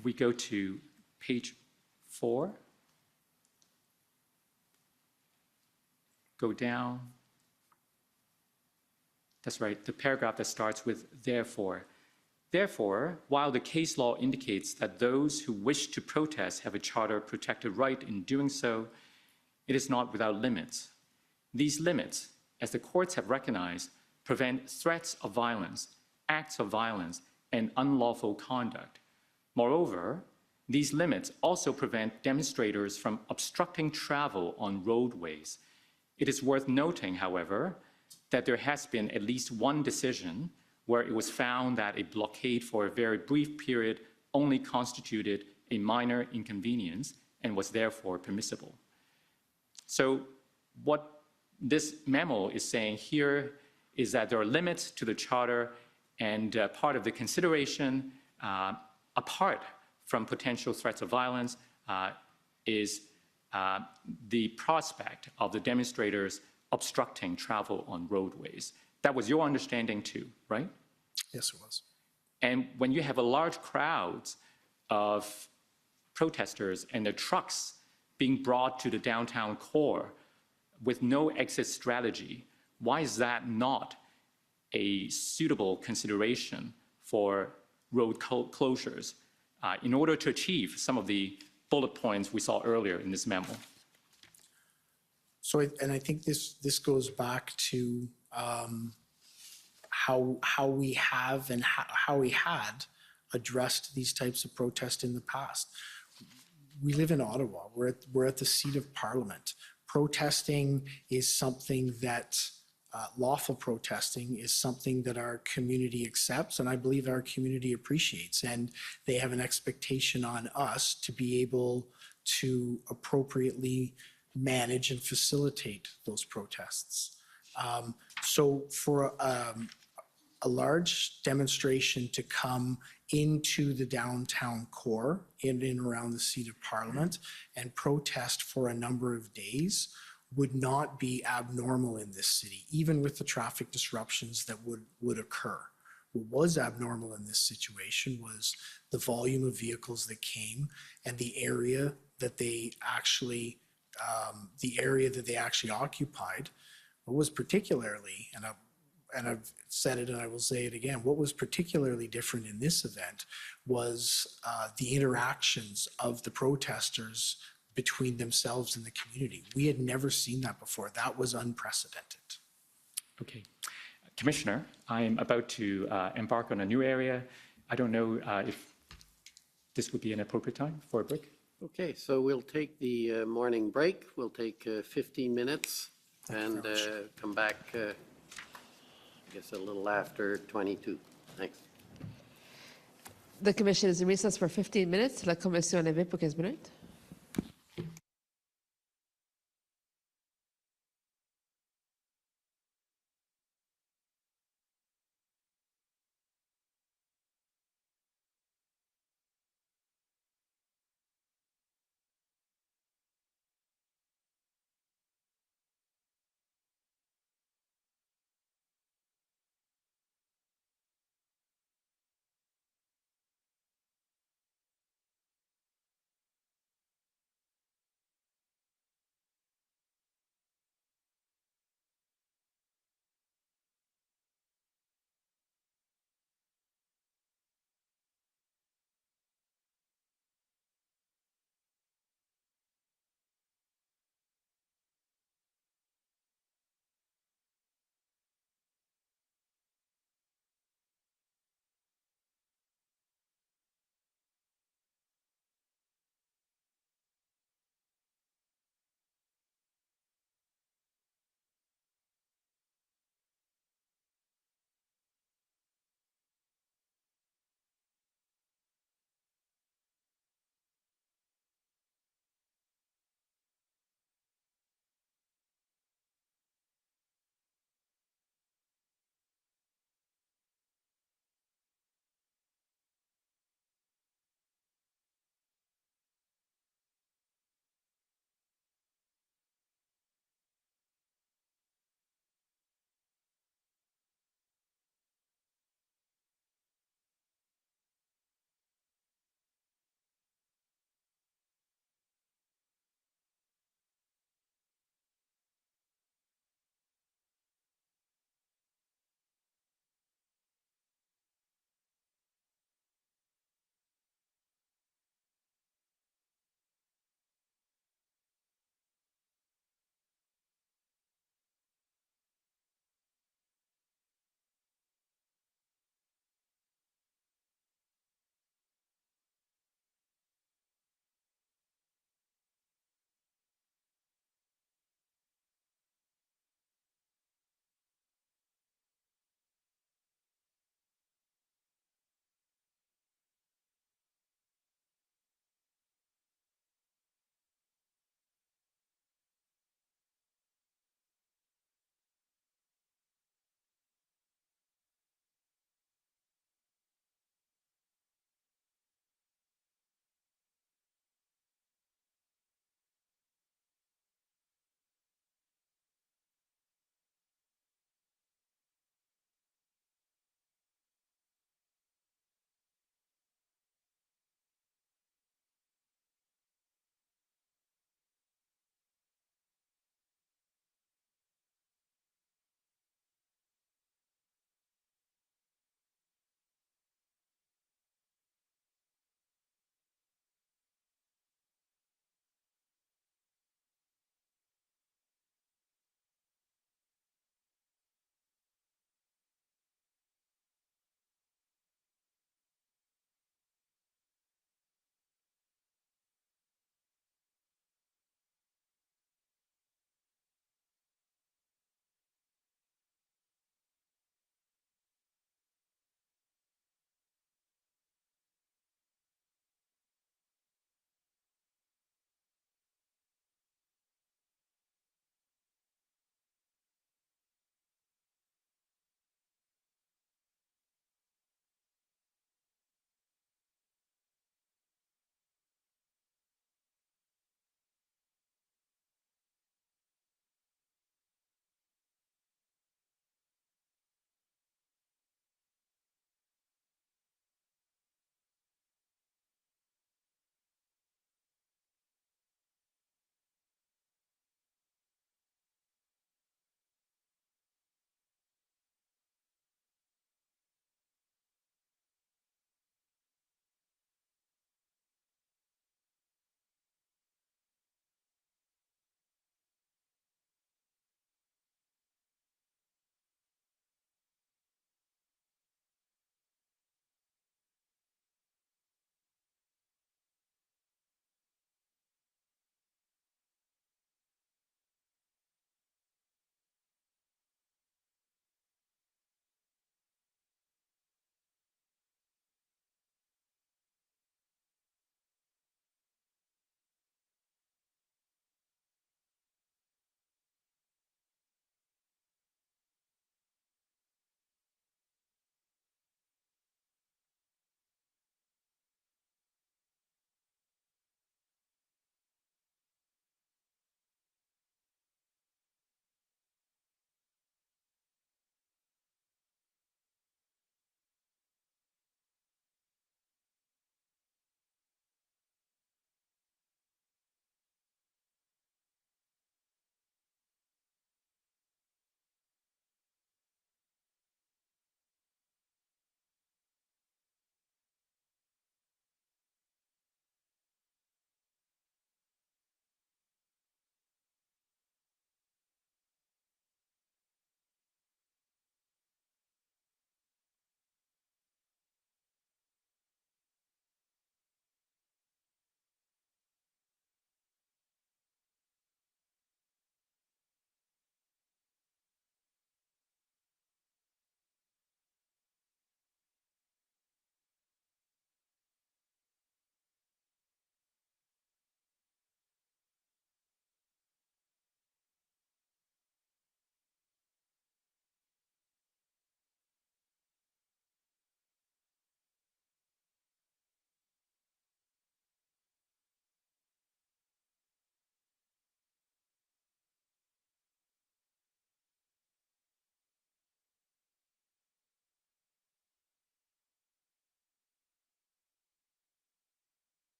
if we go to page 4, go down. That's right, the paragraph that starts with therefore. Therefore, while the case law indicates that those who wish to protest have a charter-protected right in doing so, it is not without limits. These limits, as the courts have recognized, prevent threats of violence, acts of violence, and unlawful conduct. Moreover, these limits also prevent demonstrators from obstructing travel on roadways. It is worth noting, however, that there has been at least one decision where it was found that a blockade for a very brief period only constituted a minor inconvenience and was therefore permissible. So what this memo is saying here is that there are limits to the charter, and part of the consideration, apart from potential threats of violence, is the prospect of the demonstrators obstructing travel on roadways. That was your understanding too, right? Yes, it was. And when you have a large crowd of protesters and the trucks being brought to the downtown core with no exit strategy, why is that not a suitable consideration for road closures in order to achieve some of the bullet points we saw earlier in this memo? So, and I think this goes back to how we have and how we had addressed these types of protests in the past. We live in Ottawa. We're at the seat of Parliament. Protesting is something that lawful protesting is something that our community accepts, and I believe our community appreciates, and they have an expectation on us to be able to appropriately manage and facilitate those protests. So for a large demonstration to come into the downtown core in and around the seat of Parliament and protest for a number of days would not be abnormal in this city, even with the traffic disruptions that would occur. What was abnormal in this situation was the volume of vehicles that came and the area that they actually occupied. What was particularly, and I've said it and I will say it again, what was particularly different in this event was the interactions of the protesters between themselves and the community. We had never seen that before. That was unprecedented. Okay. Commissioner, I'm about to embark on a new area. I don't know if this would be an appropriate time for a break. Okay, so we'll take the morning break. We'll take 15 minutes and come back, I guess, a little after 22. Thanks. The commission is in recess for 15 minutes. La commission est levée pour 15 minutes.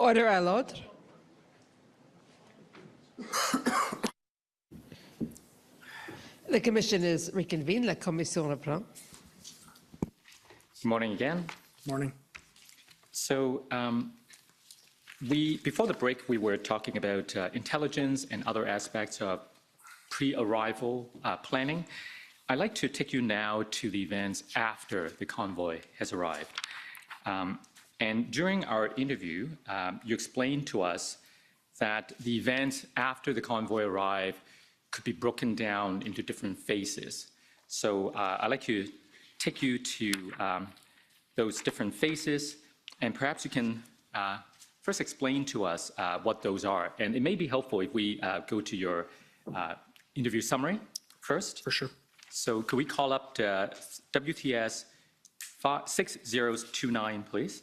Order à l'ordre. The commission is reconvened. La commission reprend. Good morning again. Morning. So before the break, we were talking about intelligence and other aspects of pre-arrival planning. I'd like to take you now to the events after the convoy has arrived. And during our interview, you explained to us that the events after the convoy arrived could be broken down into different phases. So I'd like to take you to those different phases, and perhaps you can first explain to us what those are. And it may be helpful if we go to your interview summary first. For sure. So could we call up the WTS 6029, please?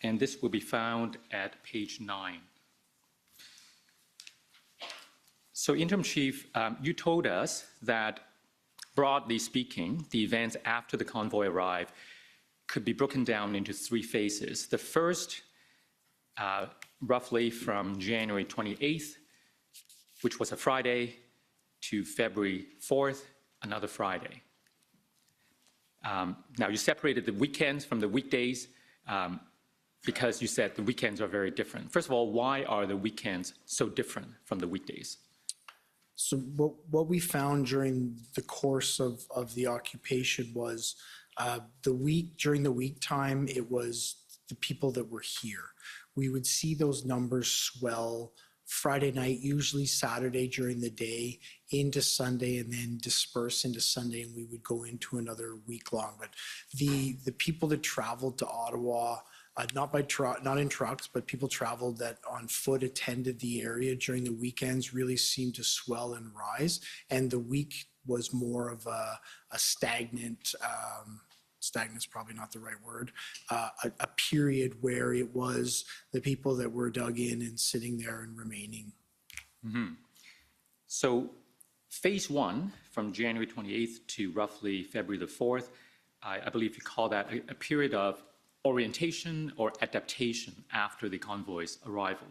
And this will be found at page 9. So Interim Chief, you told us that, broadly speaking, the events after the convoy arrived could be broken down into 3 phases. The first, roughly from January 28th, which was a Friday, to February 4th, another Friday. Now, you separated the weekends from the weekdays because you said the weekends are very different. First of all, why are the weekends so different from the weekdays? So what we found during the course of the occupation was during the week time, it was the people that were here. We would see those numbers swell Friday night, usually Saturday during the day, into Sunday, and then disperse into Sunday, and we would go into another week long. But the people that traveled to Ottawa, not in trucks, but people traveled that on foot attended the area during the weekends really seemed to swell and rise. And the week was more of a stagnant, stagnant's probably not the right word, a period where it was the people that were dug in and sitting there and remaining. Mm-hmm. So phase 1, from January 28th to roughly February the 4th, I believe you call that a period of orientation or adaptation after the convoy's arrival.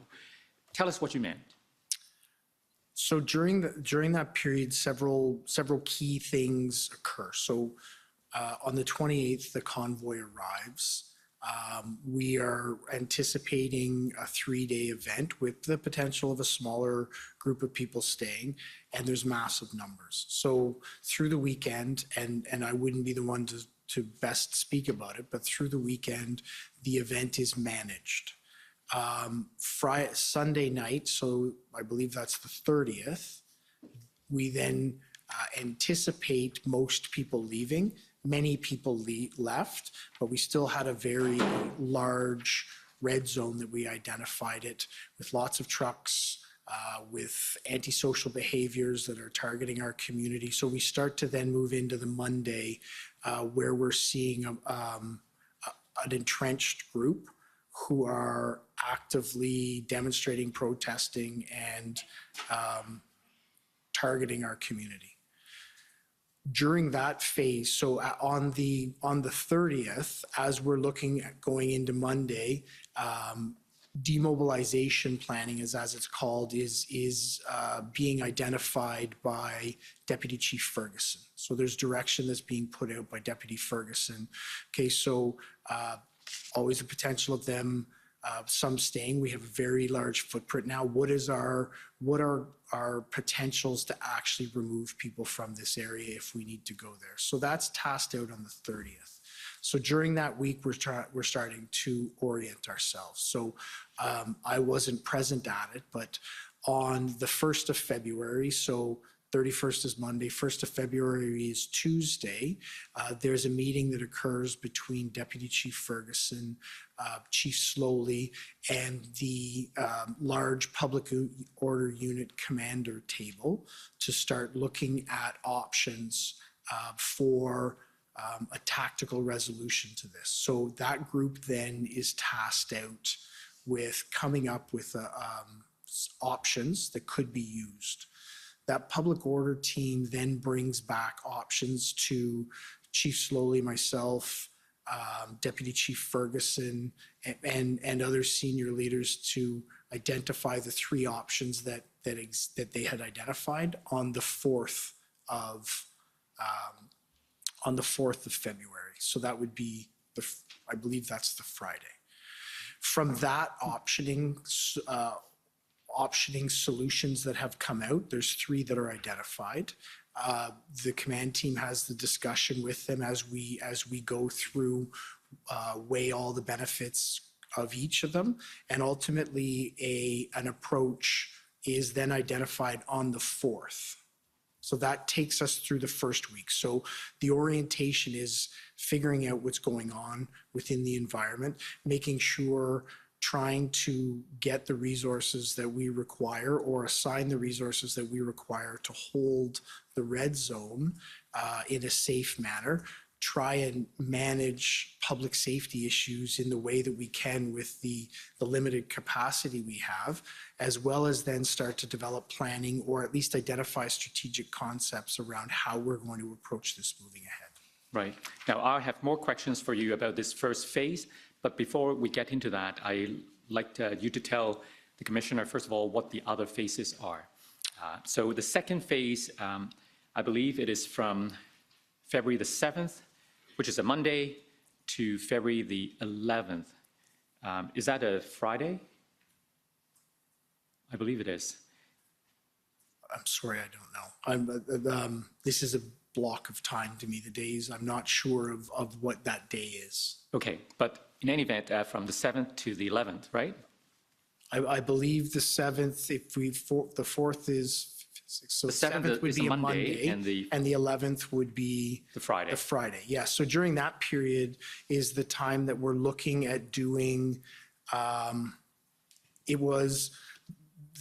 Tell us what you meant. So during that period, several key things occur. So on the 28th, the convoy arrives. We are anticipating a 3-day event with the potential of a smaller group of people staying, and there's massive numbers. So through the weekend, and I wouldn't be the one to best speak about it, but through the weekend, the event is managed. Sunday night, so I believe that's the 30th, we then anticipate most people leaving. Many people left, but we still had a very large red zone that we identified it with lots of trucks, with antisocial behaviors that are targeting our community. So we start to then move into the Monday where we're seeing an entrenched group who are actively demonstrating, protesting, and targeting our community. During that phase, so on the 30th, as we're looking at going into Monday, demobilization planning, as it's called, is being identified by Deputy Chief Ferguson. So there's direction that's being put out by Deputy Ferguson. Okay, so always the potential of them, some staying. We have a very large footprint now. What are our potentials to actually remove people from this area if we need to go there? So that's tasked out on the 30th. So during that week, we're starting to orient ourselves. So I wasn't present at it, but on the 1st of February, so 31st is Monday, 1st of February is Tuesday, there's a meeting that occurs between Deputy Chief Ferguson, Chief Slowly, and the large public order unit commander table to start looking at options for a tactical resolution to this. So that group then is tasked out with coming up with options that could be used. That public order team then brings back options to Chief Slowly, myself, Deputy Chief Ferguson, and other senior leaders to identify the three options that they had identified on the 4th of February. So that would be I believe that's the Friday. From that optioning solutions that have come out, there's 3 that are identified. The command team has the discussion with them as we go through, weigh all the benefits of each of them, and ultimately an approach is then identified on the 4th. So that takes us through the first week. So the orientation is figuring out what's going on within the environment, making sure, trying to get the resources that we require or assign the resources that we require to hold the red zone in a safe manner, try and manage public safety issues in the way that we can with the limited capacity we have, as well as then start to develop planning or at least identify strategic concepts around how we're going to approach this moving ahead. Right. Now, I have more questions for you about this first phase, but before we get into that, I'd like you to tell the Commissioner, first of all, what the other phases are. So the second phase, I believe it is from February the 7th, which is a Monday, to February the 11th. Is that a Friday? I believe it is. I'm sorry, I don't know. This is a block of time to me, the days. I'm not sure of what that day is. Okay, but in any event, from the 7th to the 11th, right? I believe the 7th, the 4th is, so The 7th would is be a a Monday, Monday, and the 11th would be the Friday. the Friday. Yeah, so during that period is the time that we're looking at doing, it was,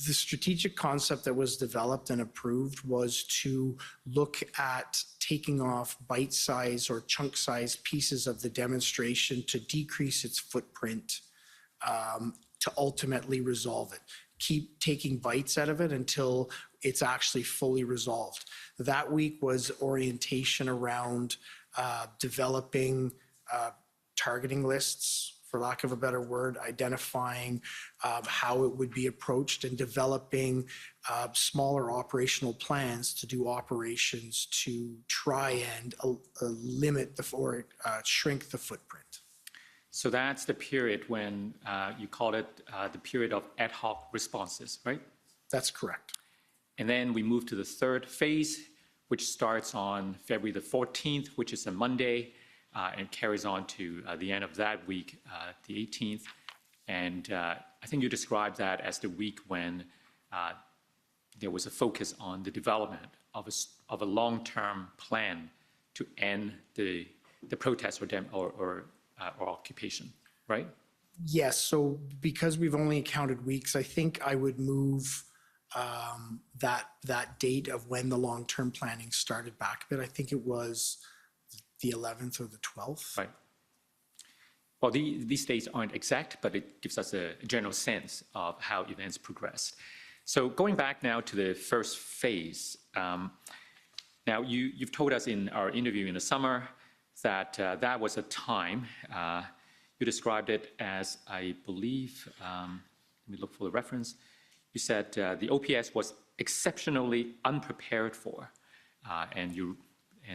the strategic concept that was developed and approved was to look at taking off bite-size or chunk-size pieces of the demonstration to decrease its footprint, to ultimately resolve it. Keep taking bites out of it until it's actually fully resolved. That week was orientation around developing targeting lists, for lack of a better word, identifying how it would be approached and developing smaller operational plans to do operations to try and limit or shrink the footprint. So that's the period when you call it the period of ad hoc responses, right? That's correct. And then we move to the third phase, which starts on February the 14th, which is a Monday, and carries on to the end of that week, the 18th. And I think you described that as the week when there was a focus on the development of a long-term plan to end the protest or occupation, right? Yes, so because we've only counted weeks, I think I would move that date of when the long-term planning started back a bit. I think it was the 11th or the 12th. Right. Well, these dates aren't exact, but it gives us a general sense of how events progressed. So going back now to the first phase, now you've told us in our interview in the summer that that was a time, you described it as, I believe, let me look for the reference, you said the OPS was exceptionally unprepared for, and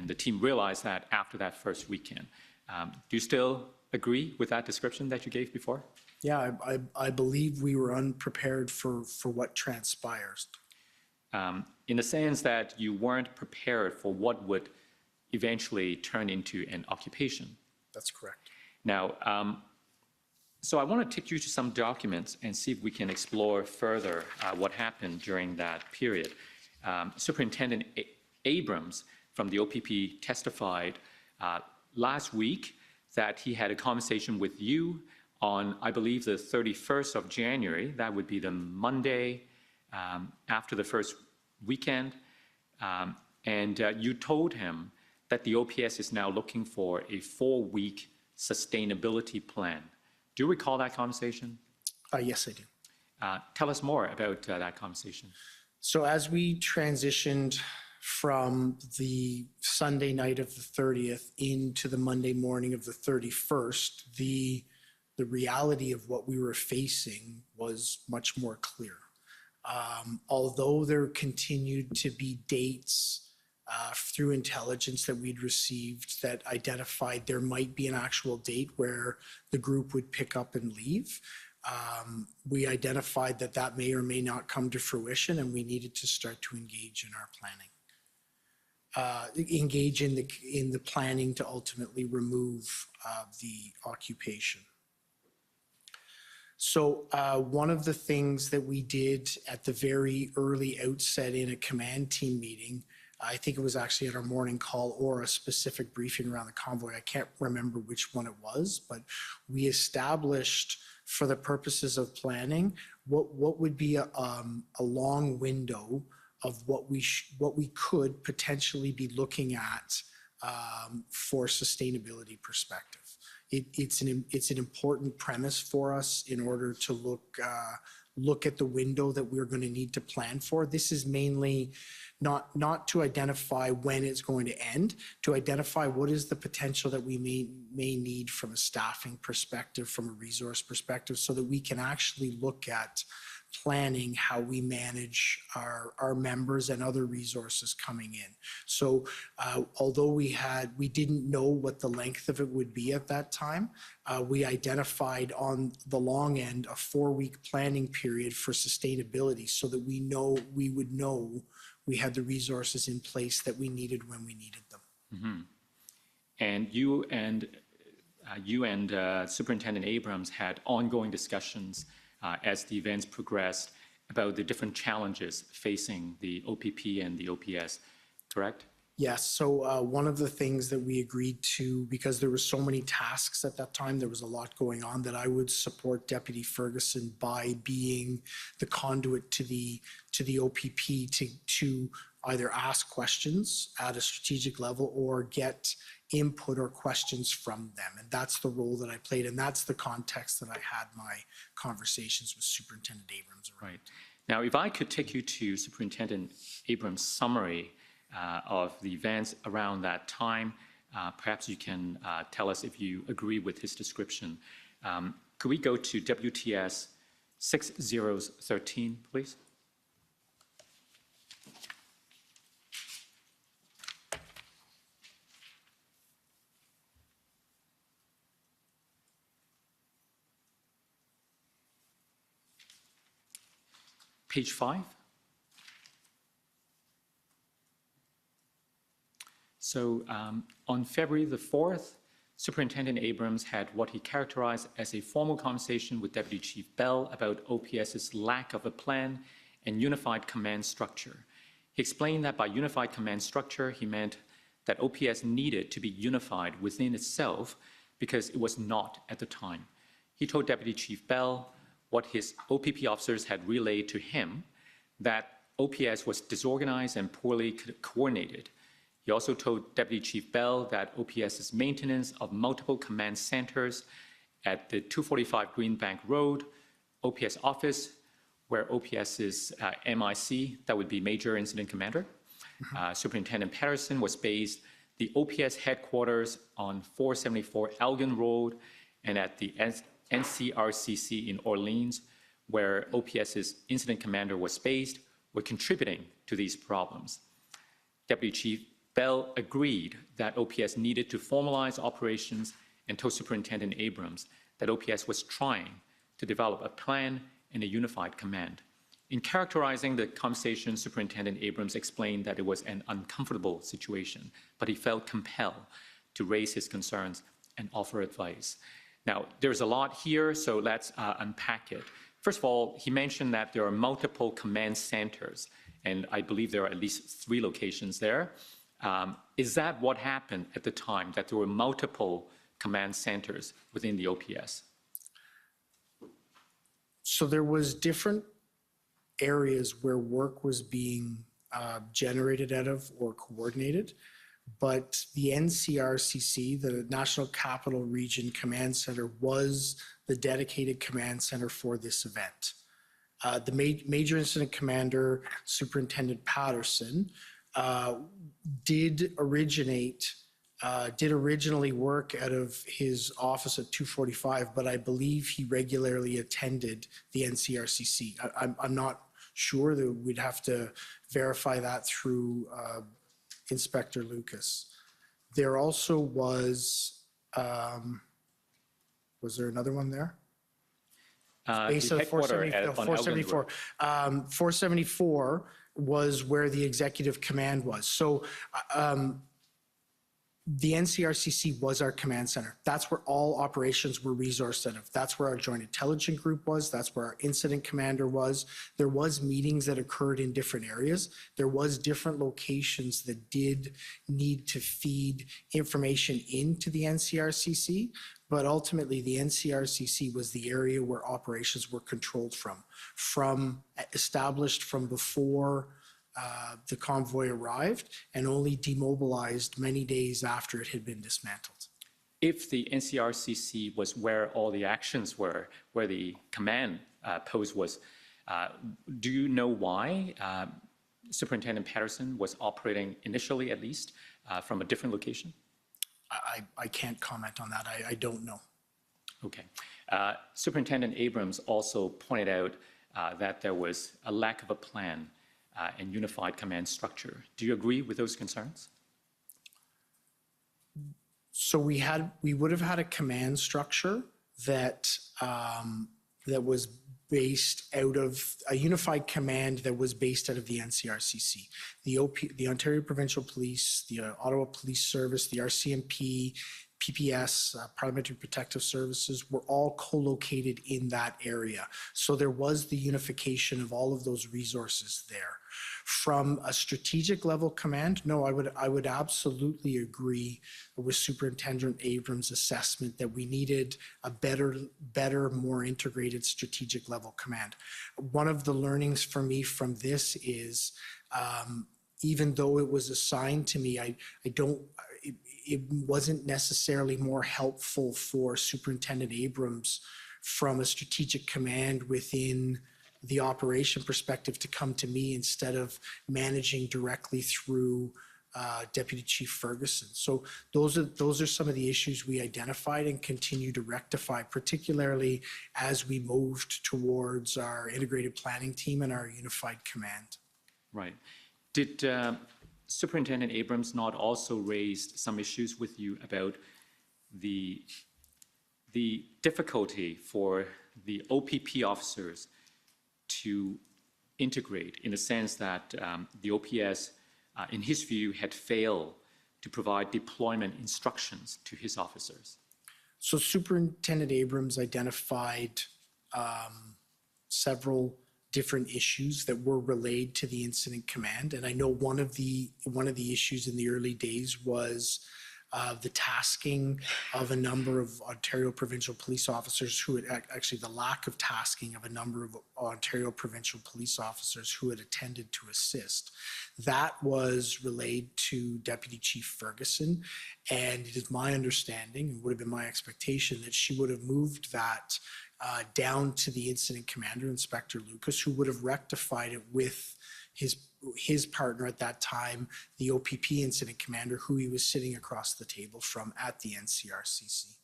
the team realized that after that first weekend. Do you still agree with that description that you gave before? Yeah, I believe we were unprepared for what transpires. In the sense that you weren't prepared for what would eventually turn into an occupation. That's correct. Now, so I want to take you to some documents and see if we can explore further what happened during that period. Superintendent Abrams from the OPP testified last week that he had a conversation with you on, I believe, the 31st of January. That would be the Monday after the first weekend. And you told him that the OPS is now looking for a 4-week sustainability plan. Do you recall that conversation? Yes, I do. Tell us more about that conversation. So as we transitioned from the Sunday night of the 30th into the Monday morning of the 31st, the reality of what we were facing was much more clear. Although there continued to be dates through intelligence that we'd received that identified there might be an actual date where the group would pick up and leave, we identified that that may or may not come to fruition, and we needed to start to engage in our planning. Engage in the planning to ultimately remove the occupation. So one of the things that we did at the very early outset in a command team meeting, I think it was actually at our morning call or a specific briefing around the convoy, I can't remember which one it was, but we established for the purposes of planning what would be a long window of what we could potentially be looking at for sustainability perspective. It's an important premise for us in order to look at the window that we're going to need to plan for. This is mainly not to identify when it's going to end, to identify what is the potential that we may need from a staffing perspective, from a resource perspective, so that we can actually look at planning how we manage our members and other resources coming in. So although we didn't know what the length of it would be at that time, we identified on the long end a 4-week planning period for sustainability so that we would know we had the resources in place that we needed when we needed them. Mm-hmm. And you and Superintendent Abrams had ongoing discussions as the events progressed about the different challenges facing the OPP and the OPS, correct? Yes. So one of the things that we agreed to, because there were so many tasks at that time, there was a lot going on, that I would support Deputy Ferguson by being the conduit to the OPP to either ask questions at a strategic level or get input or questions from them. And that's the role that I played. And that's the context that I had my conversations with Superintendent Abrams around. Right. Now, if I could take you to Superintendent Abrams' summary of the events around that time, perhaps you can tell us if you agree with his description. Could we go to WTS 6013, please? Page 5. So on February the 4th, Superintendent Abrams had what he characterized as a formal conversation with Deputy Chief Bell about OPS's lack of a plan and unified command structure. He explained that by unified command structure, he meant that OPS needed to be unified within itself because it was not at the time. He told Deputy Chief Bell what his OPP officers had relayed to him, that OPS was disorganized and poorly coordinated. He also told Deputy Chief Bell that OPS's maintenance of multiple command centers at the 245 Greenbank Road, OPS office, where OPS's MIC, that would be Major Incident Commander, Superintendent Patterson was based, the OPS headquarters on 474 Elgin Road, and at the NCRCC in Orleans, where OPS's incident commander was based, were contributing to these problems. Deputy Chief Bell agreed that OPS needed to formalize operations and told Superintendent Abrams that OPS was trying to develop a plan and a unified command. In characterizing the conversation, Superintendent Abrams explained that it was an uncomfortable situation, but he felt compelled to raise his concerns and offer advice. Now, there's a lot here, so let's unpack it. First of all, he mentioned that there are multiple command centers, and I believe there are at least 3 locations there. Is that what happened at the time, that there were multiple command centers within the OPS? So there was different areas where work was being generated out of or coordinated, but the NCRCC, the National Capital Region Command Center, was the dedicated command center for this event. The major incident commander, Superintendent Patterson, did originally work out of his office at 245, but I believe he regularly attended the NCRCC. I'm not sure, that we'd have to verify that through Inspector Lucas. There also was there another one there? Based on 474. 474 was where the executive command was. So the NCRCC was our command center. That's where all operations were resourced out of. That's where our joint intelligence group was. That's where our incident commander was. There was meetings that occurred in different areas. There was different locations that did need to feed information into the NCRCC, but ultimately the NCRCC was the area where operations were controlled from established from before the convoy arrived and only demobilized many days after it had been dismantled. If the NCRCC was where all the actions were, where the command post was, do you know why Superintendent Patterson was operating initially, at least, from a different location? I can't comment on that. I don't know. Okay. Superintendent Abrams also pointed out that there was a lack of a plan and unified command structure. Do you agree with those concerns? So we would have had a command structure that that was based out of a unified command that was based out of the NCRCC, the Ontario Provincial Police, the Ottawa Police Service, the RCMP, PPS, Parliamentary Protective Services, were all co-located in that area. So there was the unification of all of those resources there. From a strategic level command, no, I would absolutely agree with Superintendent Abrams' assessment that we needed a better, more integrated strategic level command. One of the learnings for me from this is, even though it was assigned to me, it wasn't necessarily more helpful for Superintendent Abrams from a strategic command within the operation perspective to come to me instead of managing directly through Deputy Chief Ferguson. So those are some of the issues we identified and continue to rectify, particularly as we moved towards our integrated planning team and our unified command. Right. Did Superintendent Abrams not also raise some issues with you about the difficulty for the OPP officers to integrate, in the sense that the OPS, in his view, had failed to provide deployment instructions to his officers? So Superintendent Abrams identified several different issues that were relayed to the incident command, and I know one of the issues in the early days was the tasking of a number of Ontario provincial police officers who had actually the lack of tasking of a number of Ontario provincial police officers who had attended to assist. That was relayed to Deputy Chief Ferguson, and it is my understanding, and would have been my expectation, that she would have moved that down to the incident commander, Inspector Lucas, who would have rectified it with his partner at that time, the OPP incident commander, who he was sitting across the table from at the NCRCC.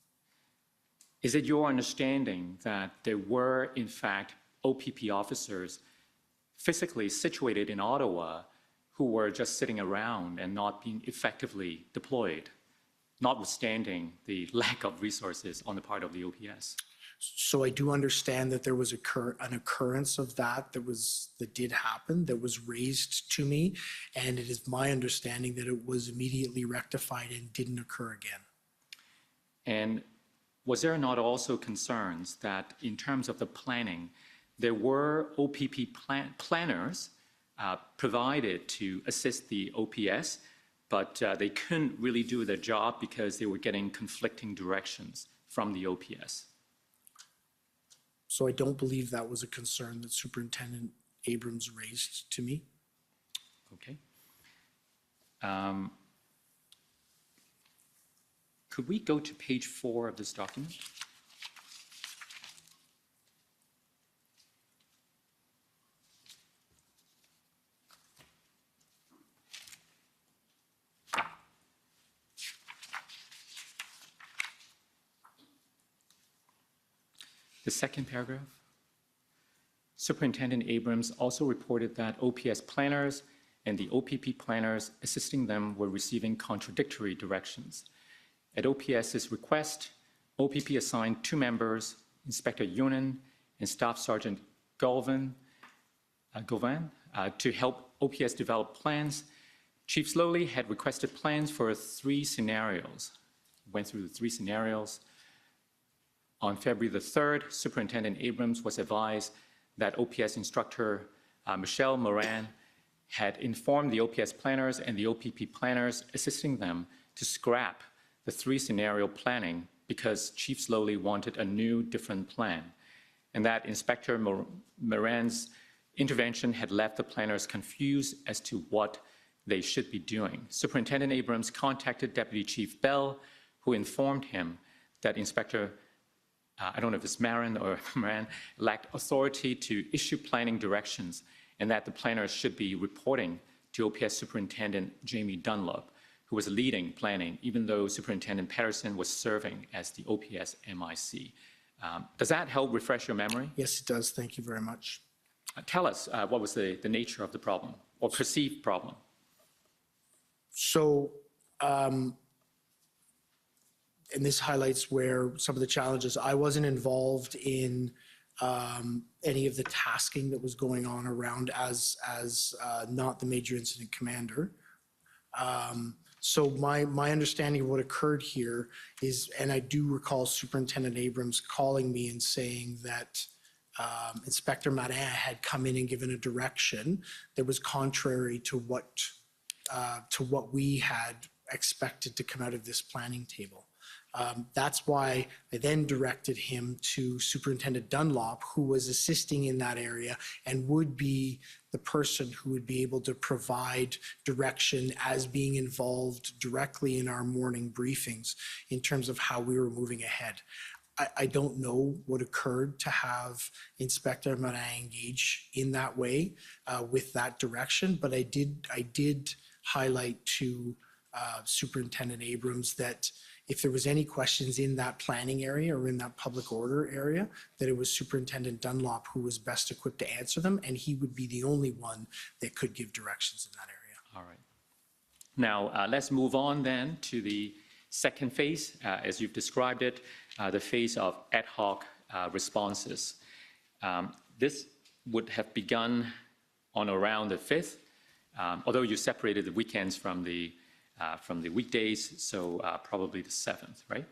Is it your understanding that there were, in fact, OPP officers physically situated in Ottawa who were just sitting around and not being effectively deployed, notwithstanding the lack of resources on the part of the OPS? So I do understand that there was an occurrence of that did happen, that was raised to me, and it is my understanding that it was immediately rectified and didn't occur again. And was there not also concerns that in terms of the planning, there were OPP planners provided to assist the OPS, but they couldn't really do their job because they were getting conflicting directions from the OPS? So I don't believe that was a concern that Superintendent Abrams raised to me. Okay. Could we go to page 4 of this document? The second paragraph. Superintendent Abrams also reported that OPS planners and the OPP planners assisting them were receiving contradictory directions. At OPS's request, OPP assigned 2 members, Inspector Yunan and Staff Sergeant Gauvin, to help OPS develop plans. Chief Slowly had requested plans for 3 scenarios. Went through the 3 scenarios. On February the 3rd, Superintendent Abrams was advised that OPS instructor Michelle Moran had informed the OPS planners and the OPP planners assisting them to scrap the 3 scenario planning because Chief Slowly wanted a new, different plan, and that Inspector Moran's intervention had left the planners confused as to what they should be doing. Superintendent Abrams contacted Deputy Chief Bell, who informed him that Inspector I don't know if it's Marin or Moran, lacked authority to issue planning directions, and that the planners should be reporting to OPS Superintendent Jamie Dunlop, who was leading planning, even though Superintendent Patterson was serving as the OPS MIC. Does that help refresh your memory? Yes, it does. Thank you very much. Tell us what was the nature of the problem, or perceived problem? So, and this highlights where some of the challenges. I wasn't involved in any of the tasking that was going on around as not the major incident commander. So my understanding of what occurred here is, and I do recall Superintendent Abrams calling me and saying that Inspector Marin had come in and given a direction that was contrary to what we had expected to come out of this planning table. That's why I then directed him to Superintendent Dunlop, who was assisting in that area and would be the person who would be able to provide direction as being involved directly in our morning briefings in terms of how we were moving ahead. I don't know what occurred to have Inspector Marin engage in that way with that direction, but I did highlight to Superintendent Abrams that if there was any questions in that planning area or in that public order area, that it was Superintendent Dunlop who was best equipped to answer them, and he would be the only one that could give directions in that area. All right. Now, let's move on then to the second phase, as you've described it, the phase of ad hoc responses. This would have begun on around the 5th, although you separated the weekends from the weekdays, so probably the 7th, right?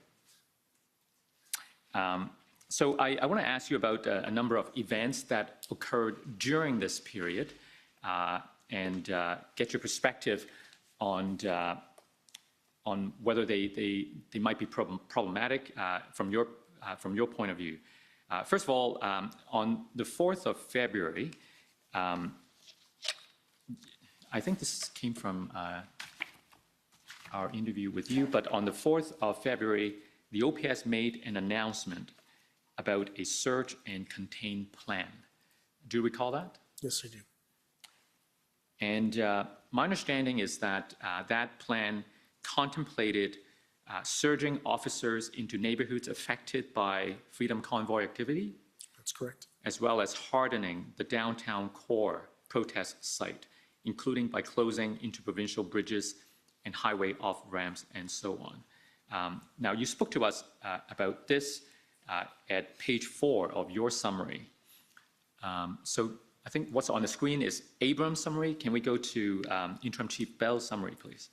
So I want to ask you about a number of events that occurred during this period and get your perspective on whether they might be problematic from your point of view. First of all, on the 4th of February, I think this came from our interview with you, but on the 4th of February, the OPS made an announcement about a search and contain plan. Do you recall that? Yes, I do. And my understanding is that that plan contemplated surging officers into neighborhoods affected by Freedom Convoy activity. That's correct. As well as hardening the downtown core protest site, including by closing interprovincial bridges and highway off-ramps and so on. Now, you spoke to us about this at page 4 of your summary. So I think what's on the screen is Abrams' summary. Can we go to Interim Chief Bell's summary, please?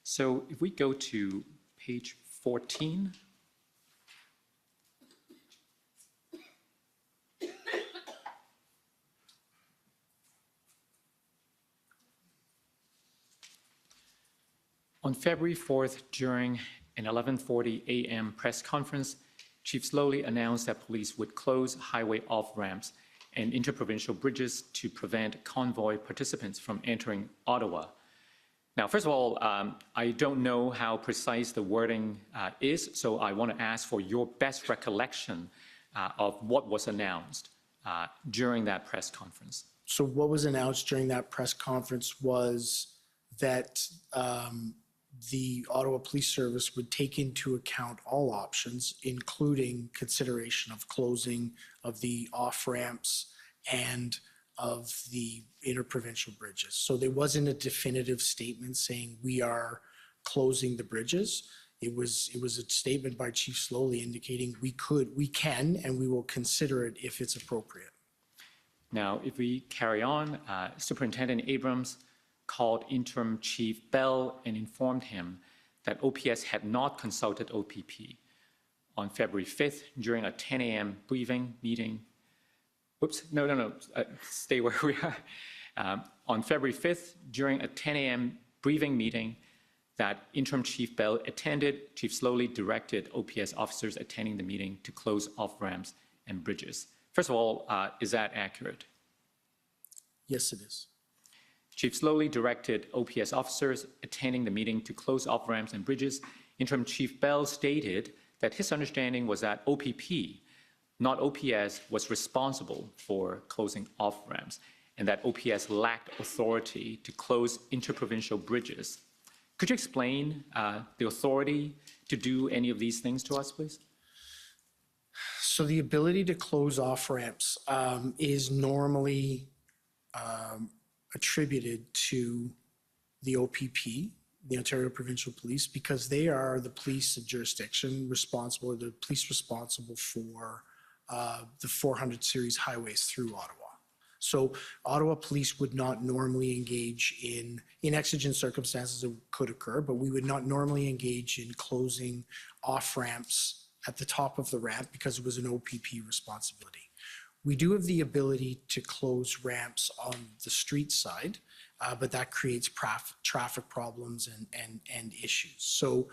So if we go to page 14, On February 4th, during an 11:40 a.m. press conference, Chief Slowly announced that police would close highway off-ramps and interprovincial bridges to prevent convoy participants from entering Ottawa. Now, first of all, I don't know how precise the wording is, so I want to ask for your best recollection of what was announced during that press conference. So what was announced during that press conference was that the Ottawa Police Service would take into account all options, including consideration of closing of the off-ramps and of the interprovincial bridges. So there wasn't a definitive statement saying we are closing the bridges. It was a statement by Chief Slowly indicating we can, and we will consider it if it's appropriate. Now, if we carry on, Superintendent Abrams called Interim Chief Bell and informed him that OPS had not consulted OPP. On February 5th, during a 10 a.m. briefing meeting, stay where we are. On February 5th, during a 10 a.m. briefing meeting that Interim Chief Bell attended, Chief Slowly directed OPS officers attending the meeting to close off-ramps and bridges. First of all, is that accurate? Yes, it is. Chief Slowly directed OPS officers attending the meeting to close off-ramps and bridges. Interim Chief Bell stated that his understanding was that OPP, not OPS, was responsible for closing off-ramps, and that OPS lacked authority to close interprovincial bridges. Could you explain the authority to do any of these things to us, please? So the ability to close off-ramps is normally attributed to the OPP, the Ontario Provincial Police, because they are the police of jurisdiction responsible, the police responsible for the 400 series highways through Ottawa. So Ottawa Police would not normally engage in exigent circumstances that could occur, but we would not normally engage in closing off-ramps at the top of the ramp because it was an OPP responsibility. We do have the ability to close ramps on the street side, but that creates traffic problems and issues. So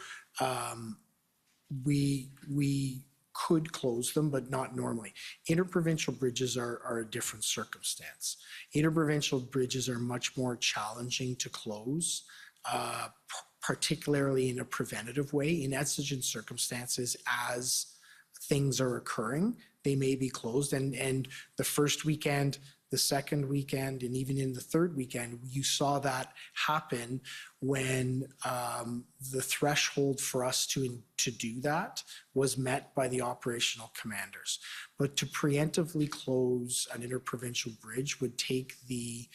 we could close them, but not normally. Interprovincial bridges are a different circumstance. Interprovincial bridges are much more challenging to close, particularly in a preventative way. In exigent circumstances, as things are occurring, they may be closed. And the first weekend, the second weekend, and even in the third weekend, you saw that happen when the threshold for us to do that was met by the operational commanders. But to preemptively close an interprovincial bridge would take the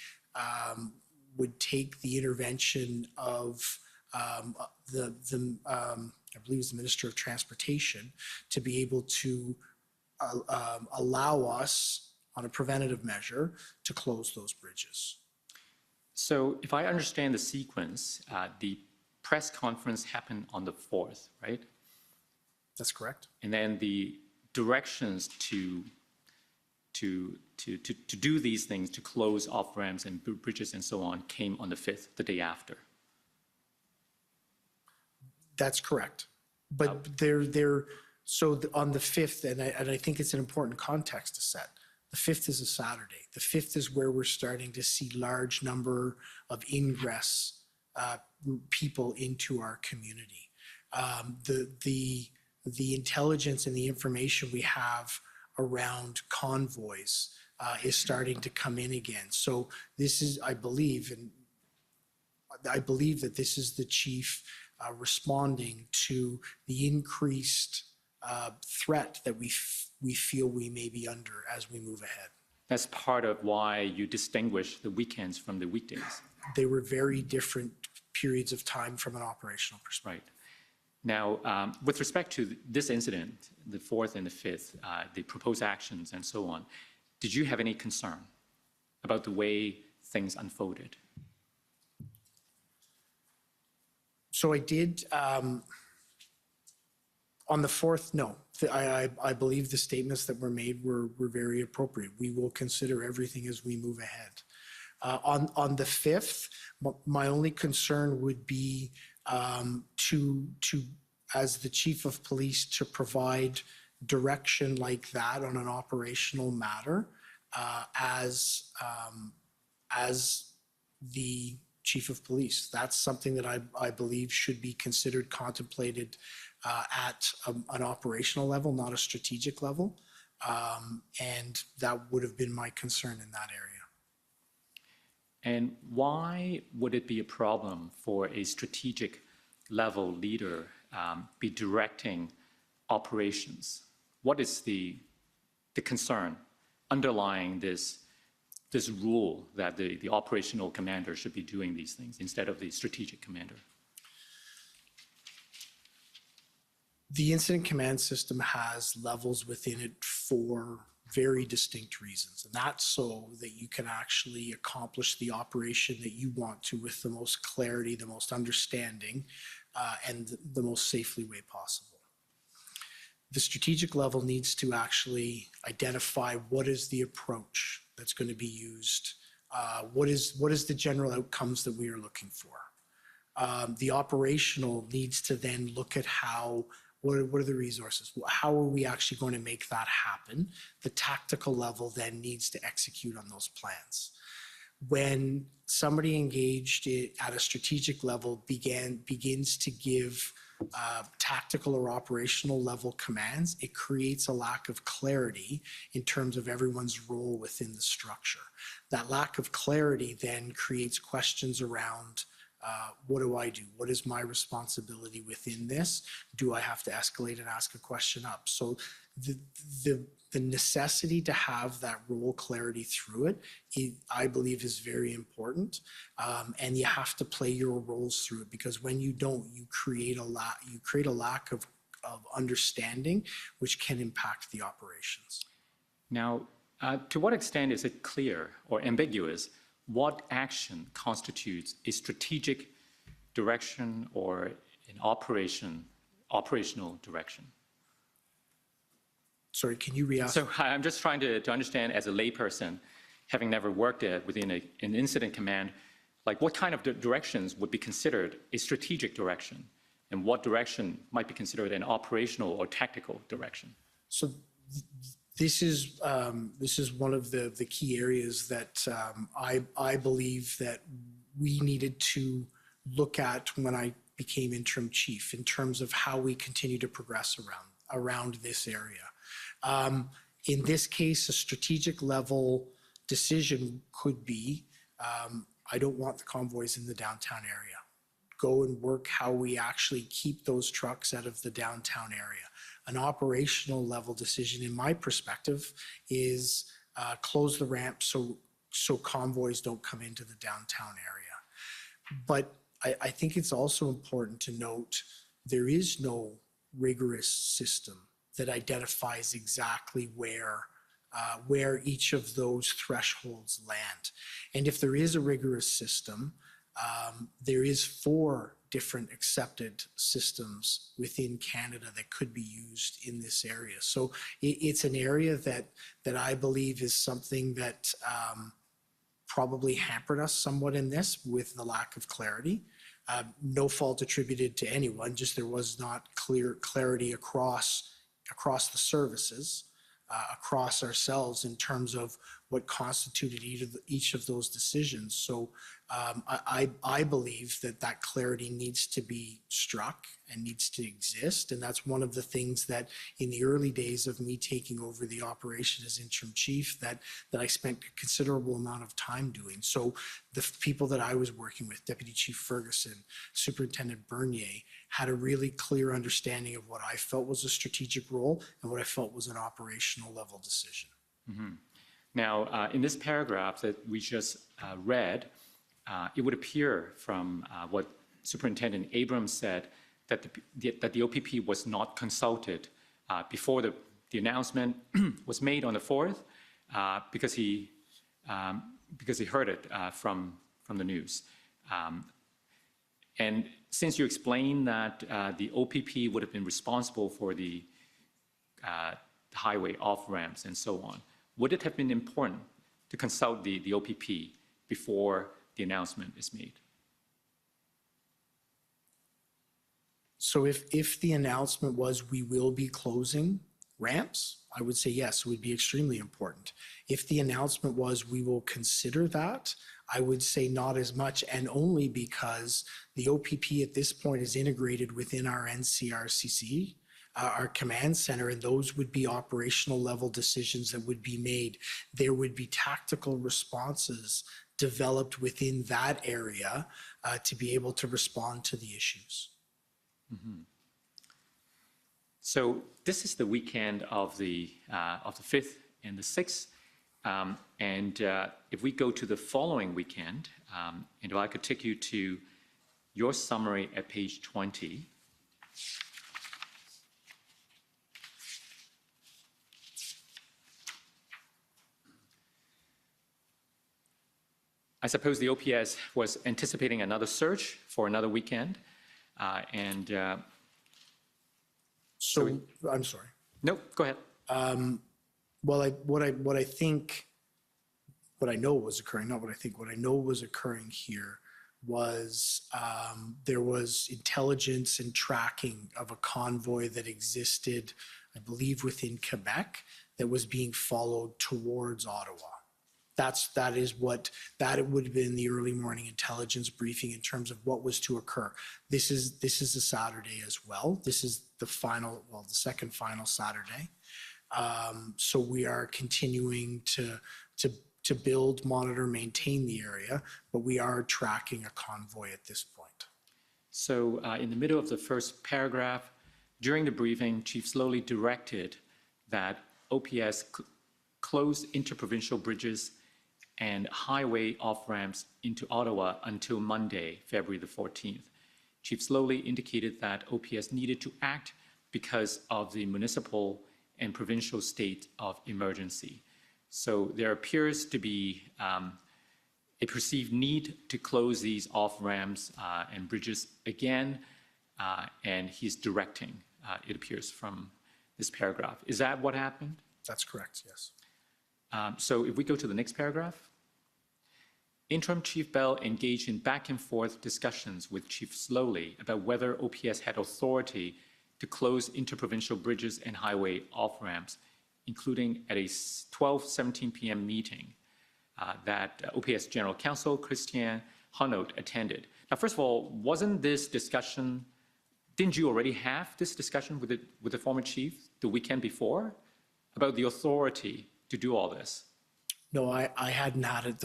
intervention of I believe it's the Minister of Transportation to be able to allow us on a preventative measure to close those bridges. So if I understand the sequence, the press conference happened on the 4th, right? That's correct. And then the directions to do these things, to close off-ramps and bridges and so on, came on the 5th, the day after. That's correct. But on the 5th, and I think it's an important context to set, the 5th is a Saturday. The 5th is where we're starting to see large number of ingress people into our community. The intelligence and the information we have around convoys is starting to come in again. So this is, I believe that this is the chief responding to the increased threat that we feel we may be under as we move ahead. That's part of why you distinguish the weekends from the weekdays. They were very different periods of time from an operational perspective. Right. Now, with respect to this incident, the 4th and the 5th, the proposed actions and so on, did you have any concern about the way things unfolded? So I did, on the 4th, no. I believe the statements that were made were very appropriate. We will consider everything as we move ahead. On the 5th, my only concern would be as the chief of police, to provide direction like that on an operational matter as the chief of police. That's something that I believe should be considered, contemplated at an operational level, not a strategic level. And that would have been my concern in that area. And why would it be a problem for a strategic level leader be directing operations? What is the concern underlying this rule that the operational commander should be doing these things instead of the strategic commander? The incident command system has levels within it for very distinct reasons. And that's so that you can actually accomplish the operation that you want to with the most clarity, the most understanding, and the most safely way possible. The strategic level needs to actually identify what is the approach that's going to be used, what is the general outcomes that we are looking for. The operational needs to then look at what are the resources? How are we actually going to make that happen? The tactical level then needs to execute on those plans. When somebody engaged at a strategic level begins to give tactical or operational level commands, it creates a lack of clarity in terms of everyone's role within the structure. That lack of clarity then creates questions around what do I do? What is my responsibility within this? Do I have to escalate and ask a question up? So the necessity to have that role clarity through it, I believe, is very important. And you have to play your roles through it, because when you don't, you create a lack of understanding, which can impact the operations. Now, to what extent is it clear or ambiguous what action constitutes a strategic direction or an operational direction? Sorry, can you re-ask? So I'm just trying to understand, as a layperson, having never worked within an incident command, like what kind of directions would be considered a strategic direction, and what direction might be considered an operational or tactical direction? So this is one of the key areas that I believe that we needed to look at when I became interim chief, in terms of how we continue to progress around this area. In this case, a strategic level decision could be, I don't want the convoys in the downtown area. Go and work how we actually keep those trucks out of the downtown area. An operational level decision, in my perspective, is close the ramp so convoys don't come into the downtown area. But I think it's also important to note there is no rigorous system that identifies exactly where each of those thresholds land. And if there is a rigorous system, there is 4 different accepted systems within Canada that could be used in this area. So it's an area that I believe is something that probably hampered us somewhat in this, with the lack of clarity. No fault attributed to anyone, just there was not clarity across the services, across ourselves, in terms of what constituted each of those decisions. So I believe that clarity needs to be struck and needs to exist. And that's one of the things that in the early days of me taking over the operation as interim chief, that I spent a considerable amount of time doing. So the people that I was working with, Deputy Chief Ferguson, Superintendent Bernier, had a really clear understanding of what I felt was a strategic role and what I felt was an operational level decision. Mm-hmm. Now, in this paragraph that we just read, it would appear from what Superintendent Abrams said that the OPP was not consulted before the announcement was made on the 4th, because he heard it from the news. And since you explained that the OPP would have been responsible for the highway off-ramps and so on, would it have been important to consult the OPP before the announcement is made? So if the announcement was we will be closing ramps, I would say yes, it would be extremely important. If the announcement was we will consider that, I would say not as much, and only because the OPP at this point is integrated within our NCRCC, our command center, and those would be operational level decisions that would be made. There would be tactical responses developed within that area to be able to respond to the issues. So this is the weekend of the 5th and the 6th. If we go to the following weekend, and if I could take you to your summary at page 20. I suppose the OPS was anticipating another surge for another weekend. I'm sorry. No, go ahead. Well, what I know was occurring, not what I think, what I know was occurring here was there was intelligence and tracking of a convoy that existed, I believe, within Quebec that was being followed towards Ottawa. That it would have been the early morning intelligence briefing in terms of what was to occur. This is a Saturday as well. This is the second final Saturday. So we are continuing to build, monitor, maintain the area, but we are tracking a convoy at this point. So in the middle of the first paragraph, during the briefing, Chief Slowly directed that OPS close interprovincial bridges and highway off-ramps into Ottawa until Monday, February the 14th. Chief Slowly indicated that OPS needed to act because of the municipal and provincial state of emergency. So there appears to be a perceived need to close these off-ramps and bridges again, and he's directing, it appears from this paragraph. Is that what happened? That's correct, yes. So if we go to the next paragraph, Interim Chief Bell engaged in back and forth discussions with Chief Slowly about whether OPS had authority to close interprovincial bridges and highway off-ramps, including at a 12:17 p.m. meeting that OPS General Counsel Christian Hanaud attended. Now, first of all, wasn't this discussion, didn't you already have this discussion with the former chief the weekend before about the authority to do all this? No, I hadn't had it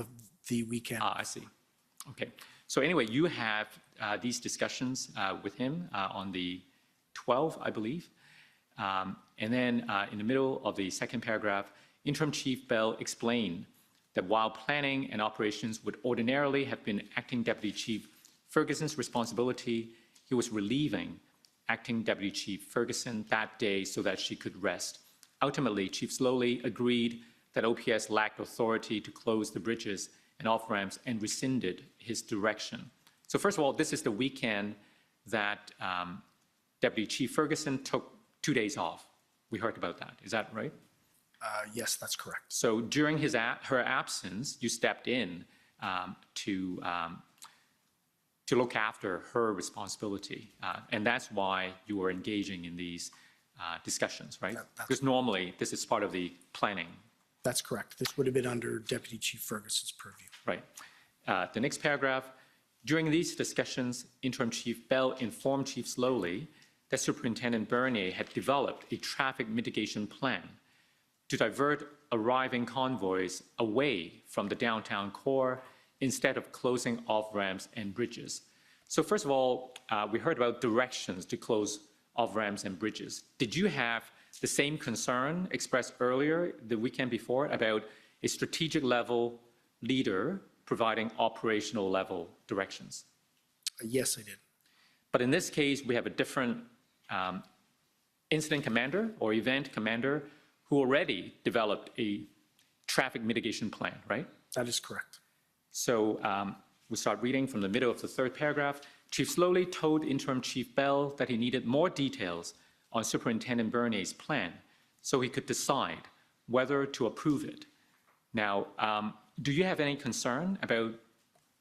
the weekend. I see. Okay. So anyway, you have these discussions with him on the 12th, I believe. And then in the middle of the second paragraph, Interim Chief Bell explained that while planning and operations would ordinarily have been Acting Deputy Chief Ferguson's responsibility, he was relieving Acting Deputy Chief Ferguson that day so that she could rest. Ultimately, Chief Slowly agreed that OPS lacked authority to close the bridges and off-ramps and rescinded his direction. So first of all, this is the weekend that Deputy Chief Ferguson took 2 days off. We heard about that. Is that right? Yes, that's correct. So during her absence, you stepped in to look after her responsibility. And that's why you were engaging in these discussions, right? Because normally this is part of the planning. That's correct. This would have been under Deputy Chief Ferguson's purview. Right. The next paragraph, during these discussions, Interim Chief Bell informed Chief Slowly that Superintendent Bernier had developed a traffic mitigation plan to divert arriving convoys away from the downtown core instead of closing off-ramps and bridges. So first of all, we heard about directions to close off-ramps and bridges. Did you have the same concern expressed earlier the weekend before about a strategic level leader providing operational level directions? Yes, I did. But in this case, we have a different incident commander or event commander who already developed a traffic mitigation plan, right? That is correct. So we start reading from the middle of the third paragraph. Chief Slowly told Interim Chief Bell that he needed more details on Superintendent Bernier's plan so he could decide whether to approve it. Now, do you have any concern about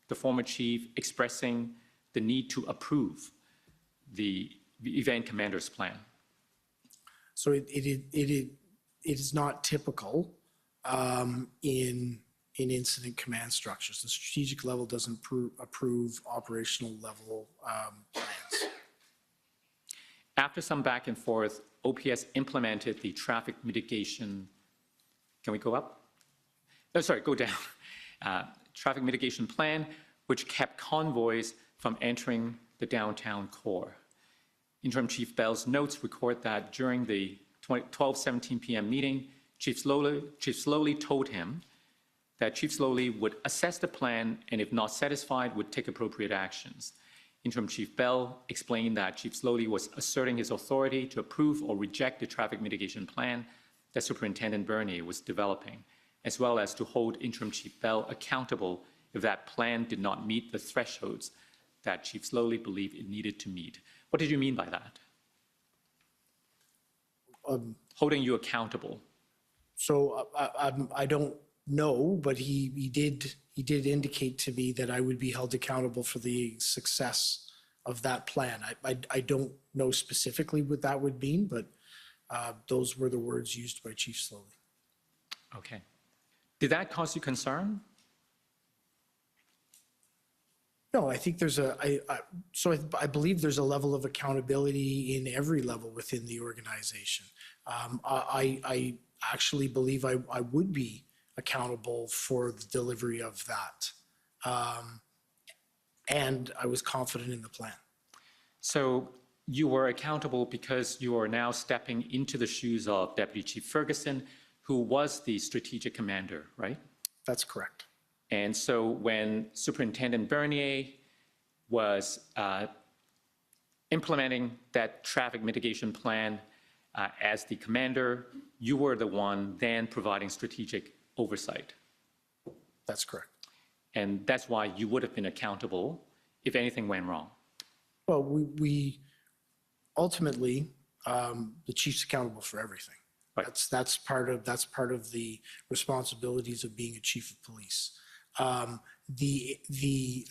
the former chief expressing the need to approve the event commander's plan? So it is not typical in incident command structures. The strategic level doesn't approve operational level plans. After some back and forth, OPS implemented the traffic mitigation. Can we go up? Oh, sorry, go down. Traffic mitigation plan, which kept convoys from entering the downtown core. Interim Chief Bell's notes record that during the 12:17 p.m. meeting, Chief Slowly told him that Chief Slowly would assess the plan and, if not satisfied, would take appropriate actions. Interim Chief Bell explained that Chief Slowly was asserting his authority to approve or reject the traffic mitigation plan that Superintendent Bernier was developing, as well as to hold Interim Chief Bell accountable if that plan did not meet the thresholds that Chief Slowly believed it needed to meet. What did you mean by that? Holding you accountable. So I don't know, but he did indicate to me that I would be held accountable for the success of that plan. I don't know specifically what that would mean, but those were the words used by Chief Slowly. Okay. Did that cause you concern? No, I think there's I believe there's a level of accountability in every level within the organization. I actually believe I would be accountable for the delivery of that. And I was confident in the plan. So you were accountable because you are now stepping into the shoes of Deputy Chief Ferguson, who was the strategic commander, right? That's correct. And so when Superintendent Bernier was implementing that traffic mitigation plan as the commander, you were the one then providing strategic oversight. That's correct. And that's why you would have been accountable if anything went wrong. Well, we ultimately, the chief's accountable for everything. Right. That's part of the responsibilities of being a chief of police. The